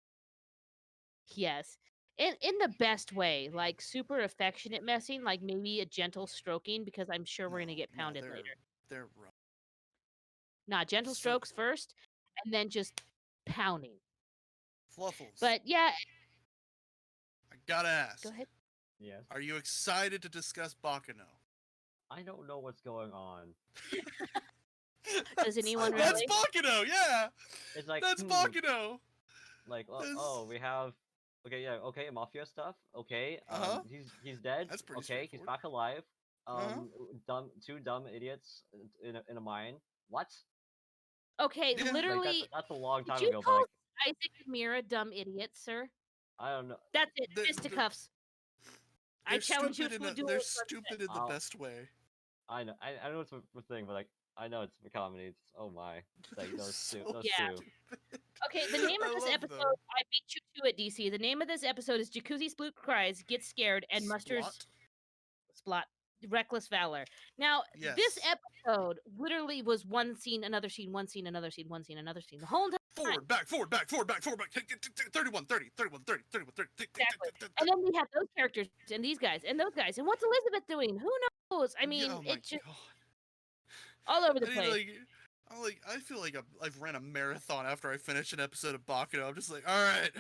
yes, in the best way, like super affectionate messing, like maybe a gentle stroking, because I'm sure we're gonna get pounded later. they're rough. Not gentle So- strokes first, and then just pounding. Fluffles. But yeah, I gotta ask. go ahead. yes. Are you excited to discuss Baccano? I don't know what's going on. Does anyone That's really? Baccano, yeah. It's like That's Baccano. Like, This- we have. Okay, yeah, okay, mafia stuff. Okay, he's dead. That's pretty Okay, he's straightforward. back alive. Uh-huh. Two dumb idiots in a mine. What? Okay, Yeah. Like, literally. That's a long Did time you ago. But call like, Isaac and Mira dumb idiots, sir? I don't know. That's it. They're- Fisticuffs. I They're challenge you stupid to a duel. They're with Sunset. stupid in the I'll- best way. I know. I know it's a thing, but like, I know it's for comedy. It's, oh my. It's like those two. So Those Yeah. two. Okay, the name of I this love episode, them. I beat you to it, DC. The name of this episode is Jacuzzi Sploot Cries, Gets Scared, and Musters Splot. Reckless Valor. Now, this Yes. episode literally was one scene, another scene, one scene, another scene, one scene, another scene. The whole time. Forward, back, forward, back, forward, back, forward, back. 31, 30, 31, 30, 31, 30. Exactly. And then we have those characters and these guys and those guys. And what's Elizabeth doing? Who knows? I mean, Oh my it's just God. all over the I need, place. I feel like I've ran a marathon after I finish an episode of Baccano. I'm just like, all right,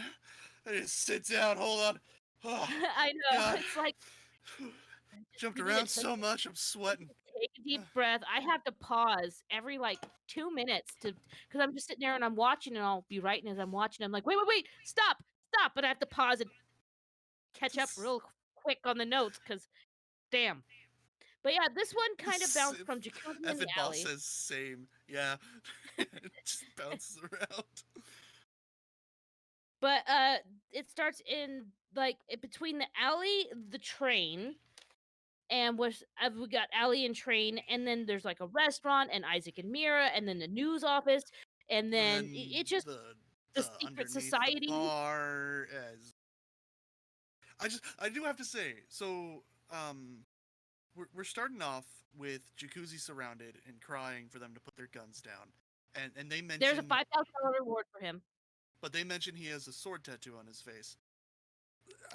I just sit down, hold on. Oh, I know. God. It's like Jumped we need around a so much, I'm sweating. take a deep breath. I have to pause every like 2 minutes because I'm just sitting there and I'm watching and I'll be writing as I'm watching. I'm like, wait, stop. But I have to pause and catch up real quick on the notes because damn. But yeah, this one kind of bounced from Jacuzzi in the Effin Boss alley. says same. Yeah. It just bounces around. But it starts in like between the alley, the train, and we got alley and train, and then there's like a restaurant and Isaac and Mira, and then the news office, and then it just the secret underneath the society. bar as I do have to say, so we're starting off with Jacuzzi surrounded and crying for them to put their guns down. And they mention There's a $5,000 reward for him. But they mention he has a sword tattoo on his face.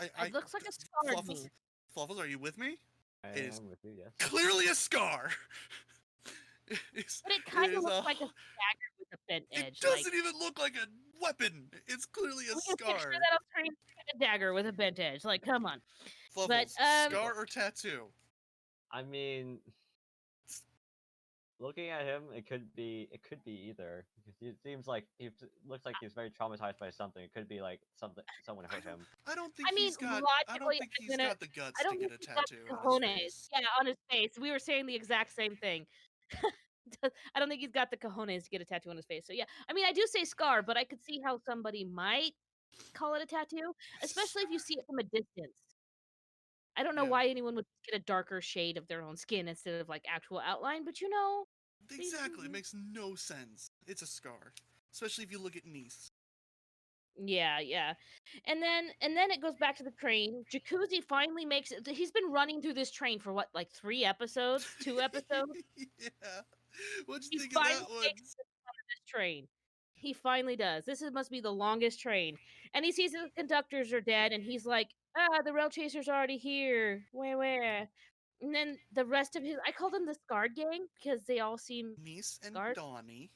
It looks like a scar to me. Fluffles, are you with me? I am with you, yes. Clearly a scar. But it kind of looks like a dagger with a bent edge. It doesn't even look like a weapon. It's clearly a scar. Picture that on screen, a dagger with a bent edge. Like, come on. Fluffles, but scar or tattoo? I mean, looking at him, it could be either. It seems like he looks like he's very traumatized by something. It could be like someone hurt him. I don't think he's got the guts to get a tattoo on his face. Yeah, on his face. We were saying the exact same thing. I don't think he's got the cojones to get a tattoo on his face. So yeah, I mean, I do say scar, but I could see how somebody might call it a tattoo, especially if you see it from a distance. I don't know why anyone would get a darker shade of their own skin instead of like actual outline, but you know. Exactly, it makes no sense. It's a scar, especially if you look at Nice. Yeah. And then it goes back to the train. Jacuzzi finally makes it. He's been running through this train for what, like 3 episodes? 2 episodes? Yeah. What'd He you think of that one? Makes it on this train. He finally does. Must be the longest train. And he sees the conductors are dead, and he's like, the rail chaser's already here. Where? And then the rest of I call them the Scarred Gang because they all seem Nice and scarred. Donnie.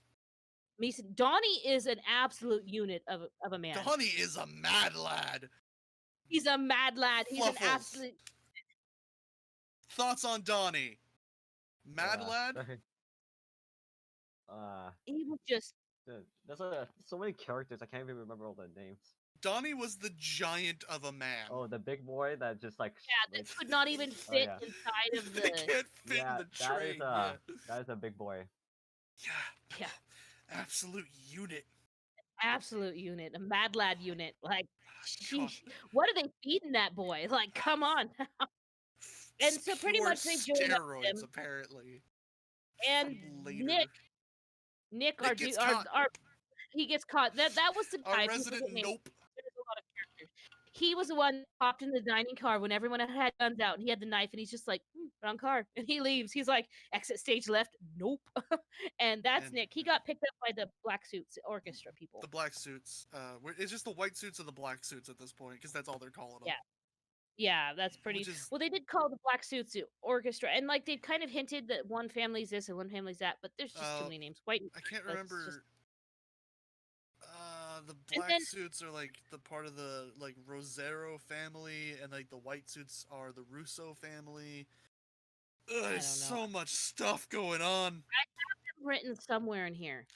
Donnie is an absolute unit of a man. Donnie is a mad lad. He's a mad lad. He's Fluffles. An absolute. Thoughts on Donnie? Mad lad? He was just. There's so many characters. I can't even remember all the names. Donnie was the giant of a man. Oh, the big boy that just like. Yeah, that could not even fit inside of the. They can't fit in the train. That is a big boy. Yeah. Absolute unit. A mad lad unit. Like, sheesh, what are they feeding that boy? Like, come on. And so pretty much they join up with him. Apparently. And Nick, he gets caught. That was the guy. Our resident nope. He was the one that hopped in the dining car when everyone had guns out, and he had the knife, and he's just like, wrong car, and he leaves. He's like, exit stage left, nope. And that's Nick. He got picked up by the black suits orchestra people. The black suits. It's just the white suits and the black suits at this point, because that's all they're calling them. Yeah, that's pretty. Well, they did call the black suits orchestra, and like they kind of hinted that one family's this and one family's that, but there's just too many names. White. I can't remember. The black suits are like the part of the like Rosero family, and like the white suits are the Russo family. There's so much stuff going on. I have them written somewhere in here.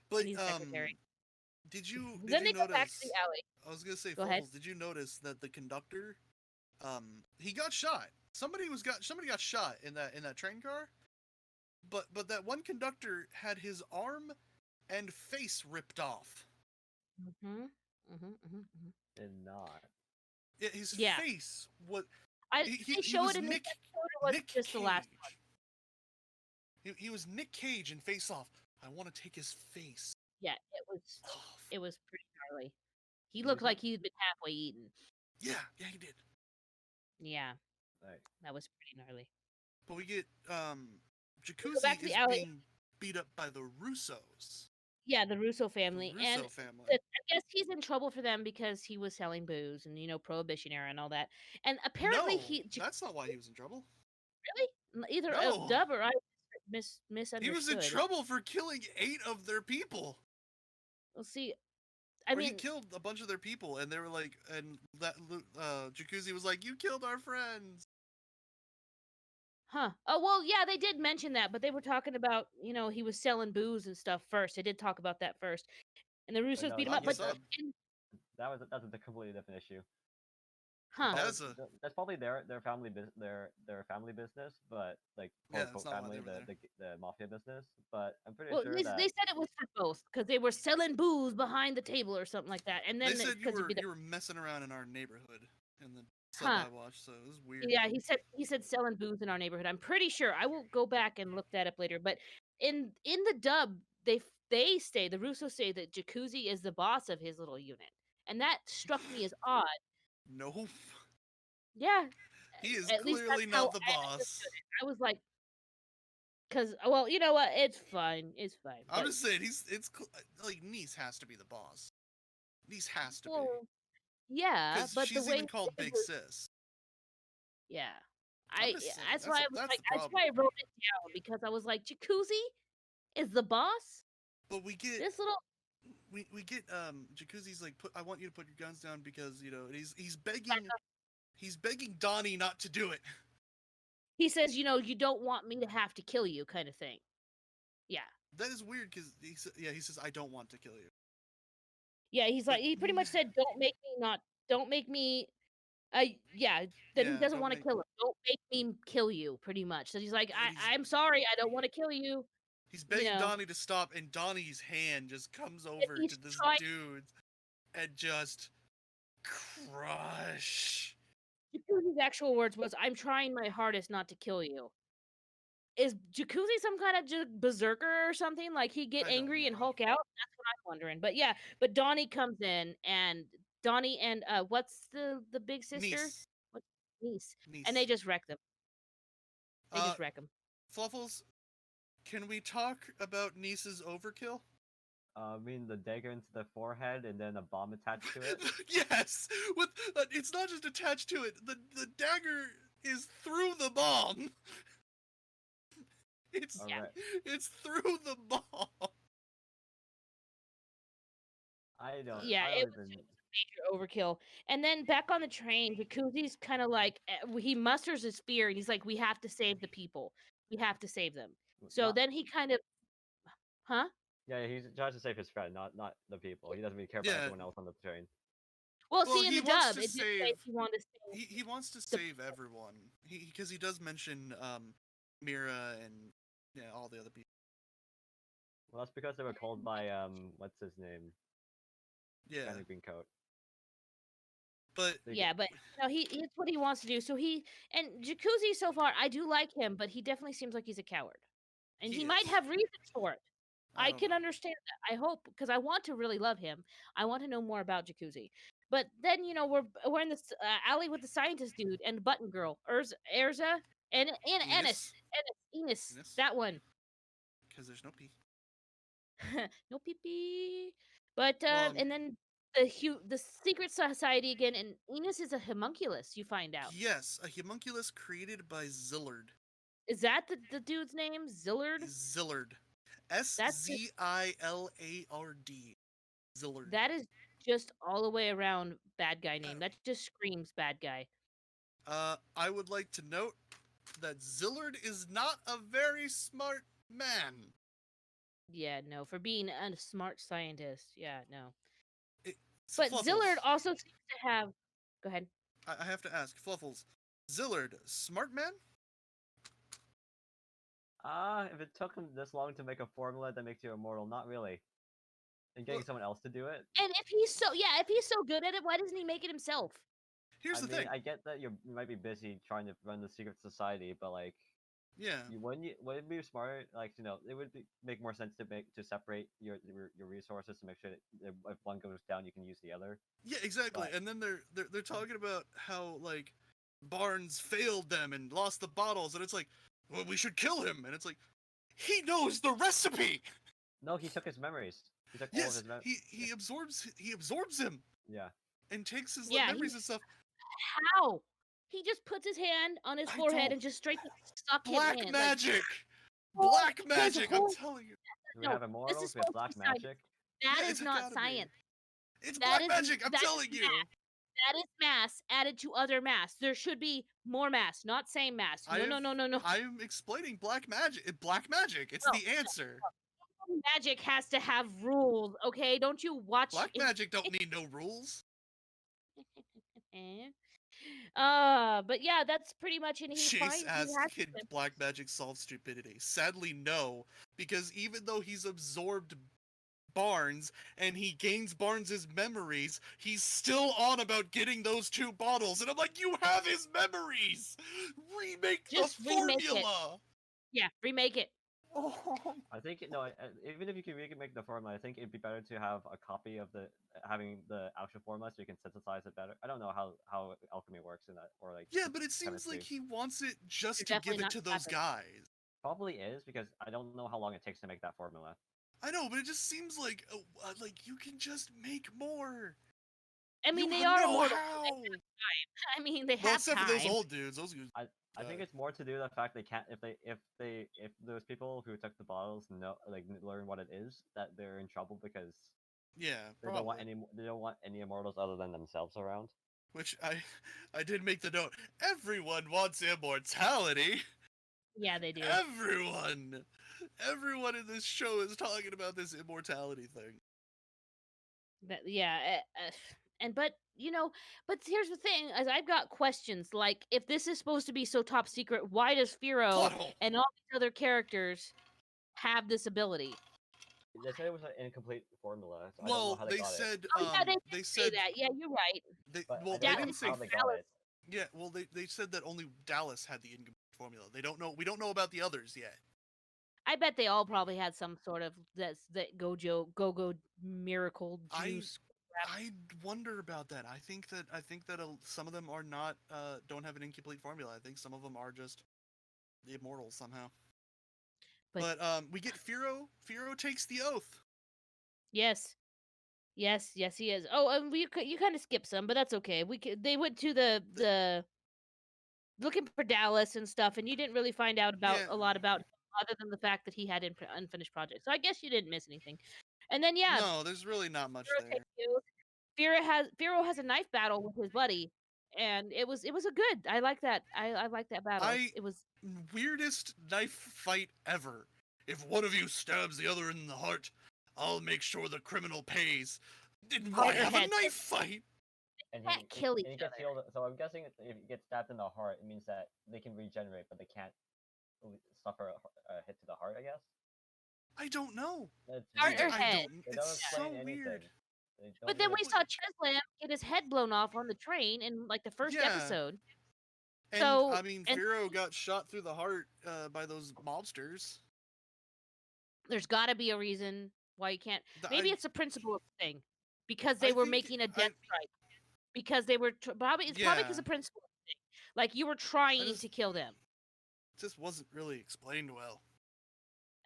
But did you then they notice? Go back to the alley. I was gonna say, Fluffles, did you notice that the conductor, he got shot? Somebody got shot in that train car. But that one conductor had his arm and face ripped off. Did not. Yeah, his face. What? They show it in Nick just the last one. He was Nick Cage in Face Off. I want to take his face. Yeah, it was pretty gnarly. He looked like he'd been halfway eaten. Yeah, he did. Yeah, that was pretty gnarly. But we get Jacuzzi is being beat up by the Russos. Yeah, the Russo family. I guess he's in trouble for them because he was selling booze and Prohibition era and all that. And apparently that's not why he was in trouble. Really? Either Dub or I misunderstood. He was in trouble for killing 8 of their people. Well, see, he killed a bunch of their people, and they were like, and that Jacuzzi was like, "You killed our friends." Huh. Oh, well, yeah, they did mention that, but they were talking about, he was selling booze and stuff first. They did talk about that first. And the But Russos no, beat him Not up. the But, that sub. that's a completely different issue. huh. That's a That's probably their family their family business, but like yeah. quote That's unquote not why they family, were there. the mafia business. But I'm pretty Well, sure they that said it was for both because they were selling booze behind the table or something like that. And They then said because it'd be the, you were messing around in our neighborhood in the sub huh. I watched, so it was weird. Yeah, he said selling booze in our neighborhood. I'm pretty sure. I will go back and look that up later. But in the dub, the Russos say that Jacuzzi is the boss of his little unit, and that struck me as odd. No, Yeah, he is at least that's clearly how not the I understood boss. it. I was like, because well, you know what? It's fine. It's fine. I'm But just saying like Nice has to be the boss. Nice has to be well, yeah. because But the she's way even he called did it Big was, Sis. yeah. I'm just saying That's why I was that's like, the that's problem. why I wrote it down because I was like, Jacuzzi is the boss. But we get This little we get Jacuzzi's like I want you to put your guns down because he's begging Donnie not to do it. he says, you don't want me to have to kill you, kind of thing. Yeah. That is weird because he says I don't want to kill you. Yeah, he's But like he pretty much said, don't make me yeah, that he yeah, doesn't don't want to make kill him. Don't make me kill you, pretty much. So he's like, and I'm sorry, I don't want to kill you, he's you begging know. Donnie to stop, and Donnie's hand just comes And over he's to this trying dude and just crush. Jacuzzi's actual words was, I'm trying my hardest not to kill you. Is Jacuzzi some kind of berserker or something? Like he get I don't angry and know. Hulk out? That's what I'm wondering. But yeah, but Donnie comes in and Donnie and what's the big sister? Niece. What's niece? And they Niece. just wreck them. They Uh, just wreck them. Fluffles, can we talk about Niece's overkill? I mean the dagger into the forehead and then a bomb attached to it. Yes, with it's not just attached to it. The dagger is through the bomb. It's All Yeah. right, it's through the bomb. Yeah, I it don't was even. major overkill. And then back on the train, Jacuzzi's kind of like he musters his fear and he's like, we have to save the people. We have to save them. So Not then he kind of, huh? Yeah, he tries to save his friend, not the people. He doesn't really care about Yeah. everyone else on the train. Well, Well, see, in he the wants dub, to it did say save. he wanted to save He wants to the. save everyone. Because he does mention Mira and all the other people. Well, that's because they were called by what's his name? Yeah, Guy in the green coat. but Yeah, but it's what he wants to do. So and Jacuzzi so far, I do like him, but he definitely seems like he's a coward, and he might is. have reasons for it. I I don't can know. understand that. I hope because I want to really love him. I want to know more about Jacuzzi. But then we're in this alley with the scientist dude and Button Girl, Erza, and Enos. Enos, Enos. that one. Because there's no P. No pee pee. But Well, and then the secret society again, and Enos is a homunculus. You find out. yes, a homunculus created by Zillard. Is that the dude's name? Zillard? Zillard. That's just Zillard. Zillard. that is just all the way around bad guy name. That just screams bad guy. I would like to note that Zillard is not a very smart man. Yeah, no, for being a smart scientist. Yeah, no. It's But Fluffles. Zillard also seems to have. Go ahead. I have to ask, Fluffles. Zillard, smart man? If it took him this long to make a formula that makes you immortal, not really. And getting Well, someone else to do it. And if he's so good at it, why doesn't he make it himself? Here's I the mean, thing. I get that you might be busy trying to run the secret society, but like, Yeah. wouldn't it be smarter? Like, it would make more sense to separate your resources to make sure that if one goes down, you can use the other. Yeah, exactly. But- And then they're talking about how like Barnes failed them and lost the bottles, and it's like, well, we should kill him. And it's like, he knows the recipe. No, he took his memories. He took all of Yes, his he absorbs him Yeah. and takes his Yeah, memories and stuff. How? He just puts his hand on his I forehead don't- and just straight suck him Black in. magic. Well, Black his magic. I'm whole- telling you, Do we No, have this immortals? is We have supposed black to be science. magic. That Yeah, is it's not gotta be. science. it's That black is- magic. I'm that is telling you. math. That is mass added to other mass. There should be more mass, not same mass. No, no, no, no, no. I'm explaining black magic. Black magic. It's No, the answer. magic has to have rules, okay? Don't you watch Black it? magic don't need no rules. But yeah, that's pretty much, and he Chase finds he asks, has can black magic solve stupidity? Sadly, no, because even though he's absorbed Barnes and he gains Barnes's memories, he's still on about getting those 2 bottles, and I'm like, you have his memories. Remake Just the remake it. formula. Yeah, remake it. Oh. I think even if you can remake the formula, I think it'd be better to have a copy of having the actual formula so you can synthesize it better. I don't know how alchemy works in that, or like Yeah, but it seems chemistry. like he wants it just You're to give definitely it not to those clever. guys. Probably is, because I don't know how long it takes to make that formula. I know, but it just seems like you can just make more. I mean, You they are know immortal. how. I mean, they Well, have except time. for those old dudes. Those dudes. I think it's more to do with the fact they can't if those people who took the bottles learn what it is, that they're in trouble because Yeah, they probably. don't want any immortals other than themselves around. Which I did make the note. Everyone wants immortality. Yeah, they do. Everyone in this show is talking about this immortality thing. But here's the thing: as I've got questions, like if this is supposed to be so top secret, why does Firo Plot hole. and all these other characters have this ability? They said it was an incomplete formula. So I don't know Well, how they got said. it. Oh yeah, they They did say said that. Yeah, you're right. But well, I they don't know didn't say. how they got it. Yeah, well, they said that only Dallas had the incomplete formula. They don't know. We don't know about the others yet. I bet they all probably had some sort of that go miracle juice. I wonder about that. I think that some of them are not don't have an incomplete formula. I think some of them are just immortal somehow. But we get Firo. Firo takes the oath. Yes, he is. Oh, and you kind of skipped some, but that's okay. They went to the looking for Dallas and stuff, and you didn't really find out about a lot about him other than the fact that he had unfinished projects. So I guess you didn't miss anything. And then No, there's really not much there. Firo has a knife battle with his buddy, and it was a good. I like that. I like that battle. It was weirdest knife fight ever. If one of you stabs the other in the heart, I'll make sure the criminal pays. Why have a knife fight? And can't kill each he gets other. healed. So I'm guessing if he gets stabbed in the heart, it means that they can regenerate, but they can't suffer a hit to the heart, I guess. I don't know. Heart or head? It's so weird. But then we saw Cheslam get his head blown off on the train in like the first episode. And so I mean, Firo got shot through the heart by those mobsters. There's got to be a reason why you can't. Maybe it's a principle thing because they were making a death strike. Because they were probably because of principle thing. Like you were trying to kill them. It just wasn't really explained well.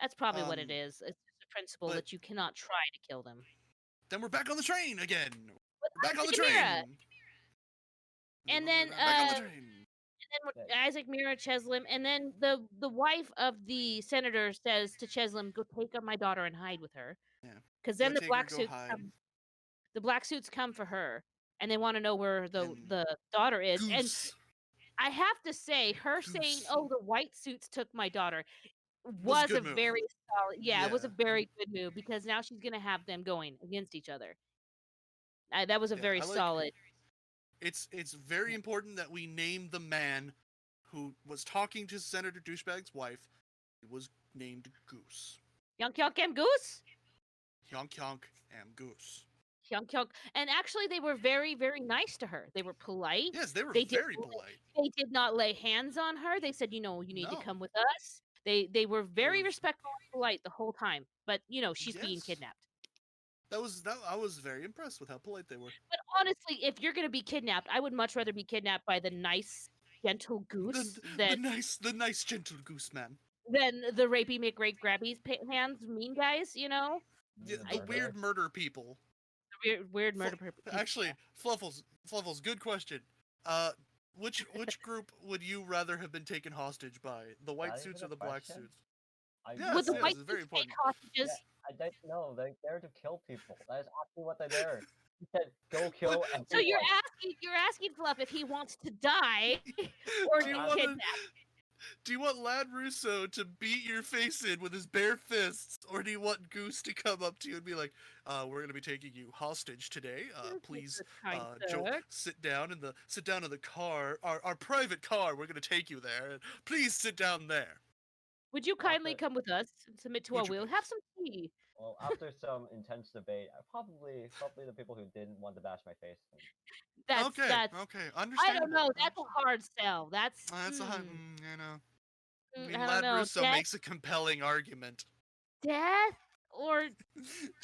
That's probably what it is. It's just a principle that you cannot try to kill them. Then we're back on the train again. We're back on the train. And then Isaac, Mira, Cheslam, and then the wife of the senator says to Cheslam, "Go take up my daughter and hide with her." Yeah. Because then the black suits come for her, and they want to know where the daughter is. Goose. And I have to say, her saying, "Oh, the white suits took my daughter," was a very solid. Yeah, it was a very good move because now she's gonna have them going against each other. That was a very solid. It's very important that we name the man who was talking to Senator Douchebag's wife. He was named Goose. Yonk Yonk am Goose. Yonk Yonk am Goose. Yonk Yonk, and actually, they were very, very nice to her. They were polite. Yes, they were very polite. They did not lay hands on her. They said, you need to come with us. They were very respectful and polite the whole time. But she's being kidnapped. I was very impressed with how polite they were. But honestly, if you're gonna be kidnapped, I would much rather be kidnapped by the nice, gentle goose the nice gentle goose man than the rapey McGrape-Grabby's hands mean guys. Yeah, the weird murder people. Weird murder people. Actually, Fluffles, good question. Which group would you rather have been taken hostage by? The white suits or the black suits? Would the white suits take hostages? I don't know. They're there to kill people. That is actually what they're there. He said, "Go kill So you're everyone." asking Fluff if he wants to die or do you get want kidnapped. do you want Lad Russo to beat your face in with his bare fists, or do you want Goose to come up to you and be like, "We're gonna be taking you hostage today. Please, Kind Joe, sir. sit down in the car, our private car. We're gonna take you there. Please sit down there." Would you kindly After, come with us and submit to our Would you will? please? Have some tea. well, after some intense debate, probably the people who didn't want to bash my face. That's Okay, okay, I don't understandable. know. That's a hard sell. That's That's you know. I mean, I don't Lad know. Russo makes a compelling argument. Death or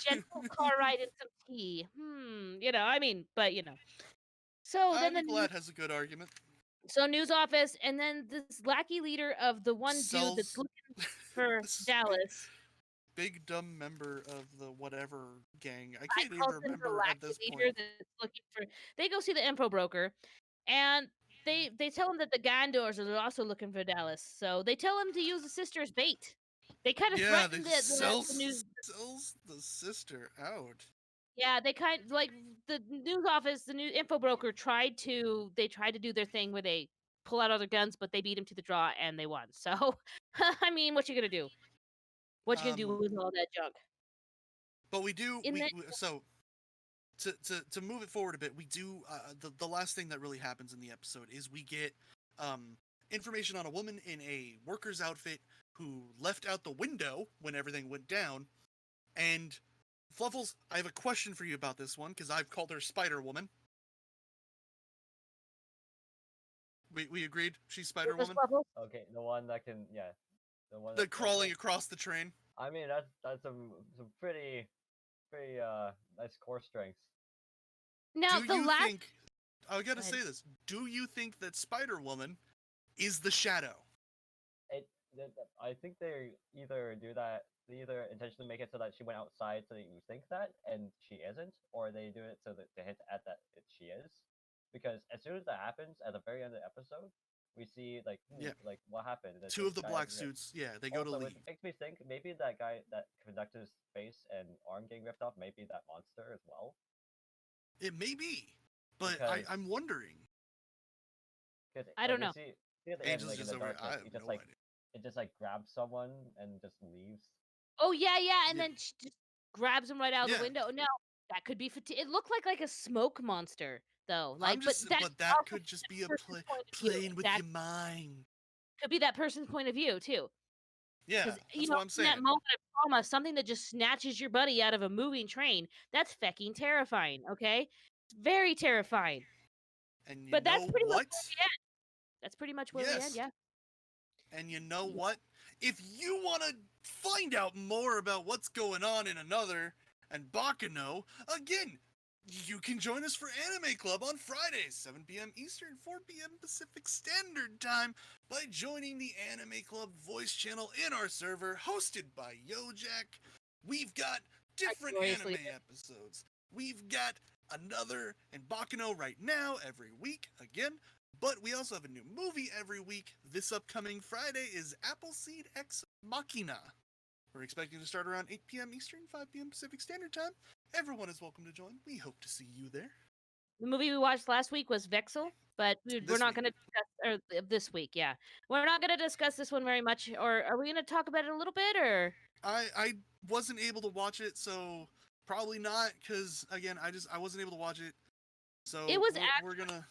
gentle car ride and some tea. I mean, but So I then think Lad has a good argument. news office, and then this lackey leader of the one dude that's Sells looking for this Dallas. big dumb member of the whatever gang. I I can't even called him the remember at lackey this leader point. that's looking for. They go see the info broker, and they tell him that the Gondors are also looking for Dallas. So they tell him to use the sister as bait. They kind of Yeah, they threatened the news. sells the sister out. Yeah, they kind like the news office, the new info broker tried to do their thing where they pull out all their guns, but they beat him to the draw and they won. So, I mean, what you gonna do? What you gonna do Um, with all that junk? but we do In that, we so to move it forward a bit, we do the last thing that really happens in the episode is we get um information on a woman in a worker's outfit who left out the window when everything went down. And Fluffles, I have a question for you about this one because I've called her Spider Woman. We agreed she's Spider surface Woman. level. Okay, the one that can, yeah, the one The that crawling across the train. I mean, that's some pretty nice core strengths. Now Do the you last. think? I gotta Go say ahead. this. Do you think that Spider Woman is the Shadow? I think they either do that, they either intentionally make it so that she went outside so that you think that, and she isn't, or they do it so that to hint at that she is. Because as soon as that happens, at the very end of the episode, we see like, Yeah. like what happened. That Two this of the guy, black suits. Yeah, they go to also, leave. it makes me think maybe that guy, that conductor's face and arm getting ripped off, maybe that monster as well. It may be, but Because I'm wondering. I don't know. See at the end, Angel's like in just the over. darkness, I have he just no like idea. it just like grabs someone and just leaves. Oh yeah, and Yeah. then she just grabs him right out of Yeah. the window. No, that could be it looked like a smoke monster though. I'm Like, just, but but that also could just be a person's point of view. playing with That your mind. could be that person's point of view too. Yeah, Because that's what I'm in saying. that moment of trauma, something that just snatches your buddy out of a moving train, that's fecking terrifying, okay? It's very terrifying. And you But that's know pretty much what? where we end. That's pretty much where we end, Yes. yeah. And you know Yeah. what? If you want to find out more about what's going on in Another and Baccano, again, you can join us for Anime Club on Fridays, 7 p.m. Eastern, 4 p.m. Pacific Standard Time, by joining the Anime Club voice channel in our server, hosted by Yojak. We've got different gloriously anime episodes. We've got Another and Baccano right now, every week, again. But we also have a new movie every week. This upcoming Friday is Appleseed Ex Machina. We're expecting to start around 8 p.m. Eastern, 5 p.m. Pacific Standard Time. Everyone is welcome to join. We hope to see you there. The movie we watched last week was Vexel, but we're This not week. going to discuss, or this week, yeah. We're not going to discuss this one very much, or are we going to talk about it a little bit, or? I wasn't able to watch it, so probably not, because, again, I wasn't able to watch it. So It was we're gonna...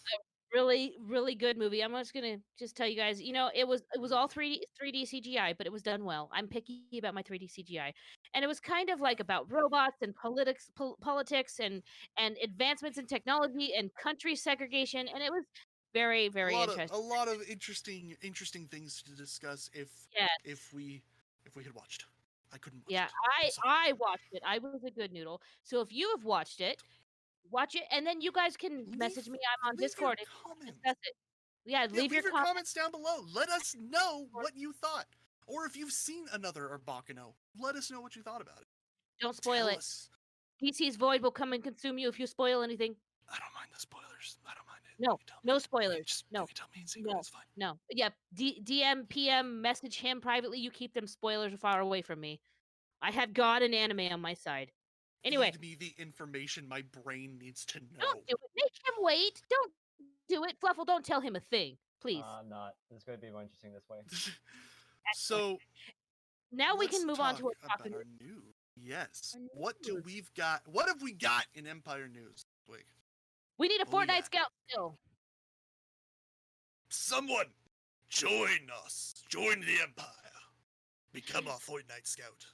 really, really good movie. I'm just gonna tell you guys, it was all 3D CGI, but it was done well. I'm picky about my 3D CGI, and it was kind of like about robots and politics and advancements in technology and country segregation, and it was very, very interesting. a lot of interesting things to discuss Yeah, if we had watched. I couldn't watch yeah. it. I'm sorry. I watched it. I was a good noodle. So if you have watched it, watch it, and then you guys can message me. I'm on Leave your Discord and comments. discuss it. Yeah, Yeah, leave your comments down below. Let us know what you thought. Or if you've seen Another or Baccano, let us know what you thought about it. Don't spoil Tell it. us. PC's Void will come and consume you if you spoil anything. I don't mind the spoilers. I don't mind it. No, You can tell no me. spoilers. Just No, you can tell me in secret. no, It's fine. no. Yeah, DM, PM, message him privately. You keep them spoilers far away from me. I have God and anime on my side. Anyway, Feed me the information my brain needs to know. don't do it. Make him wait. Don't do it. Fluffle, don't tell him a thing, please. I'm not. It's going to be more interesting this way. So Now we let's can move on talk to about Otaku our news. Yes. Our What do news. we've got? What have we got in Empire news this week? We need a What we Fortnite got? scout still. Someone join us. Join the Empire. Become our Fortnite scout.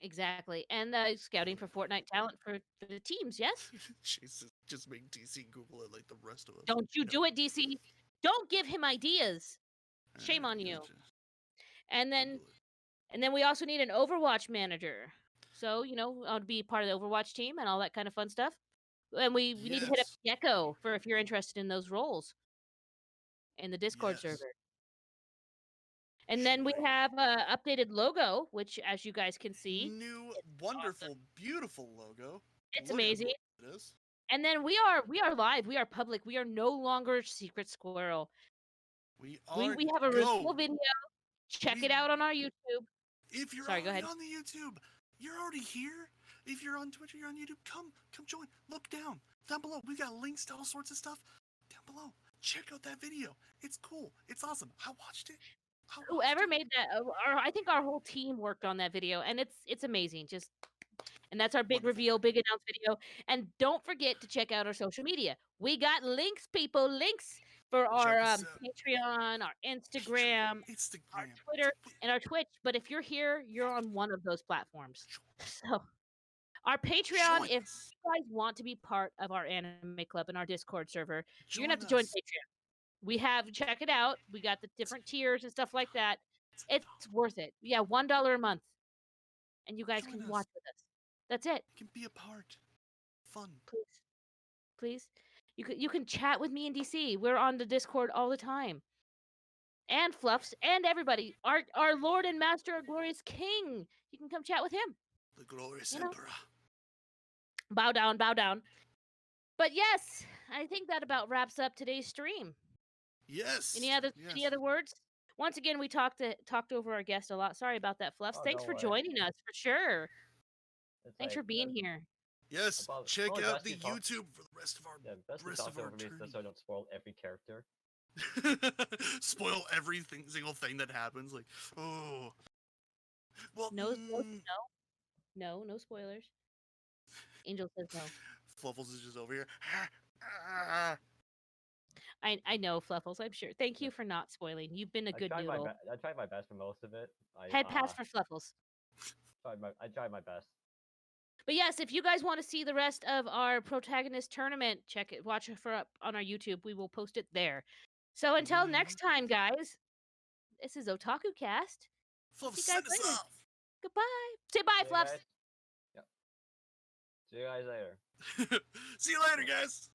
Exactly. And scouting for Fortnite talent for the teams, yes? Jesus, just make DC Google it like the rest of us. Don't you No. do it, DC. Don't give him ideas. Shame on Yeah, you. just And then Google it. and then we also need an Overwatch manager. So, I'll be part of the Overwatch team and all that kind of fun stuff. And we need to hit up Yes. Gecko for if you're interested in those roles in the Discord Yes. server. And then we Sure. have a updated logo, which as you guys can see, New, wonderful, beautiful logo. it's Look at amazing. what it is. And then we are live. We are public. We are no longer Secret Squirrel. We We are have a go. full video. Check We- it out on our YouTube. If you're Sorry, go already ahead. on the YouTube, you're already here. If you're on Twitch or you're on YouTube, come join. Look down below. We got links to all sorts of stuff down below. Check out that video. It's cool. It's awesome. I watched it. Whoever made that, I think our whole team worked on that video, and it's amazing. And that's our big Wonderful reveal, work. big announce video. And don't forget to check out our social media. We got links, people, links for our Check us out. Patreon, our Instagram, our Instagram, Twitter, and our Twitch. But if you're here, you're on one of those platforms. So our Patreon, if you guys want to be part of our anime club and our Discord server, you're gonna have to join Patreon. We have check it out. We got the different tiers and stuff like that. It's worth it. Yeah, $1 a month, and you guys Join can us. watch with us. That's it. You can be a part. Fun. Please. You can chat with me in DC. We're on the Discord all the time. And Fluffs and everybody. Our Lord and Master, our glorious King. You can come chat with him. The glorious You know? Emperor. Bow down, bow down. But yes, I think that about wraps up today's stream. Yes. Any other words? Once again, we talked over our guest a lot. Sorry about that, Fluffs. Oh, Thanks no for way. joining us for sure. It's Thanks like, for being here. Yes. Check probably out best the to talk- YouTube for the rest of our Yeah, best to rest talk of our over me so tourney. I don't spoil every character. Spoil everything, single thing that happens. Like, oh. Well, No spoilers. Angel says no. Fluffles is just over here. I know, Fluffles. I'm sure. Thank you for not spoiling. You've been a good noodle. I tried my best for most of it. Head pass for Fluffles. I tried my best. But yes, if you guys want to see the rest of our Protagonist tournament, check it. Watch it up on our YouTube. We will post it there. So until next time, guys, this is OtakuCast. Fluffs, See you guys send us later. off. Goodbye. Say bye, See you Fluffs. guys. Yep. See you guys later. See you later, guys.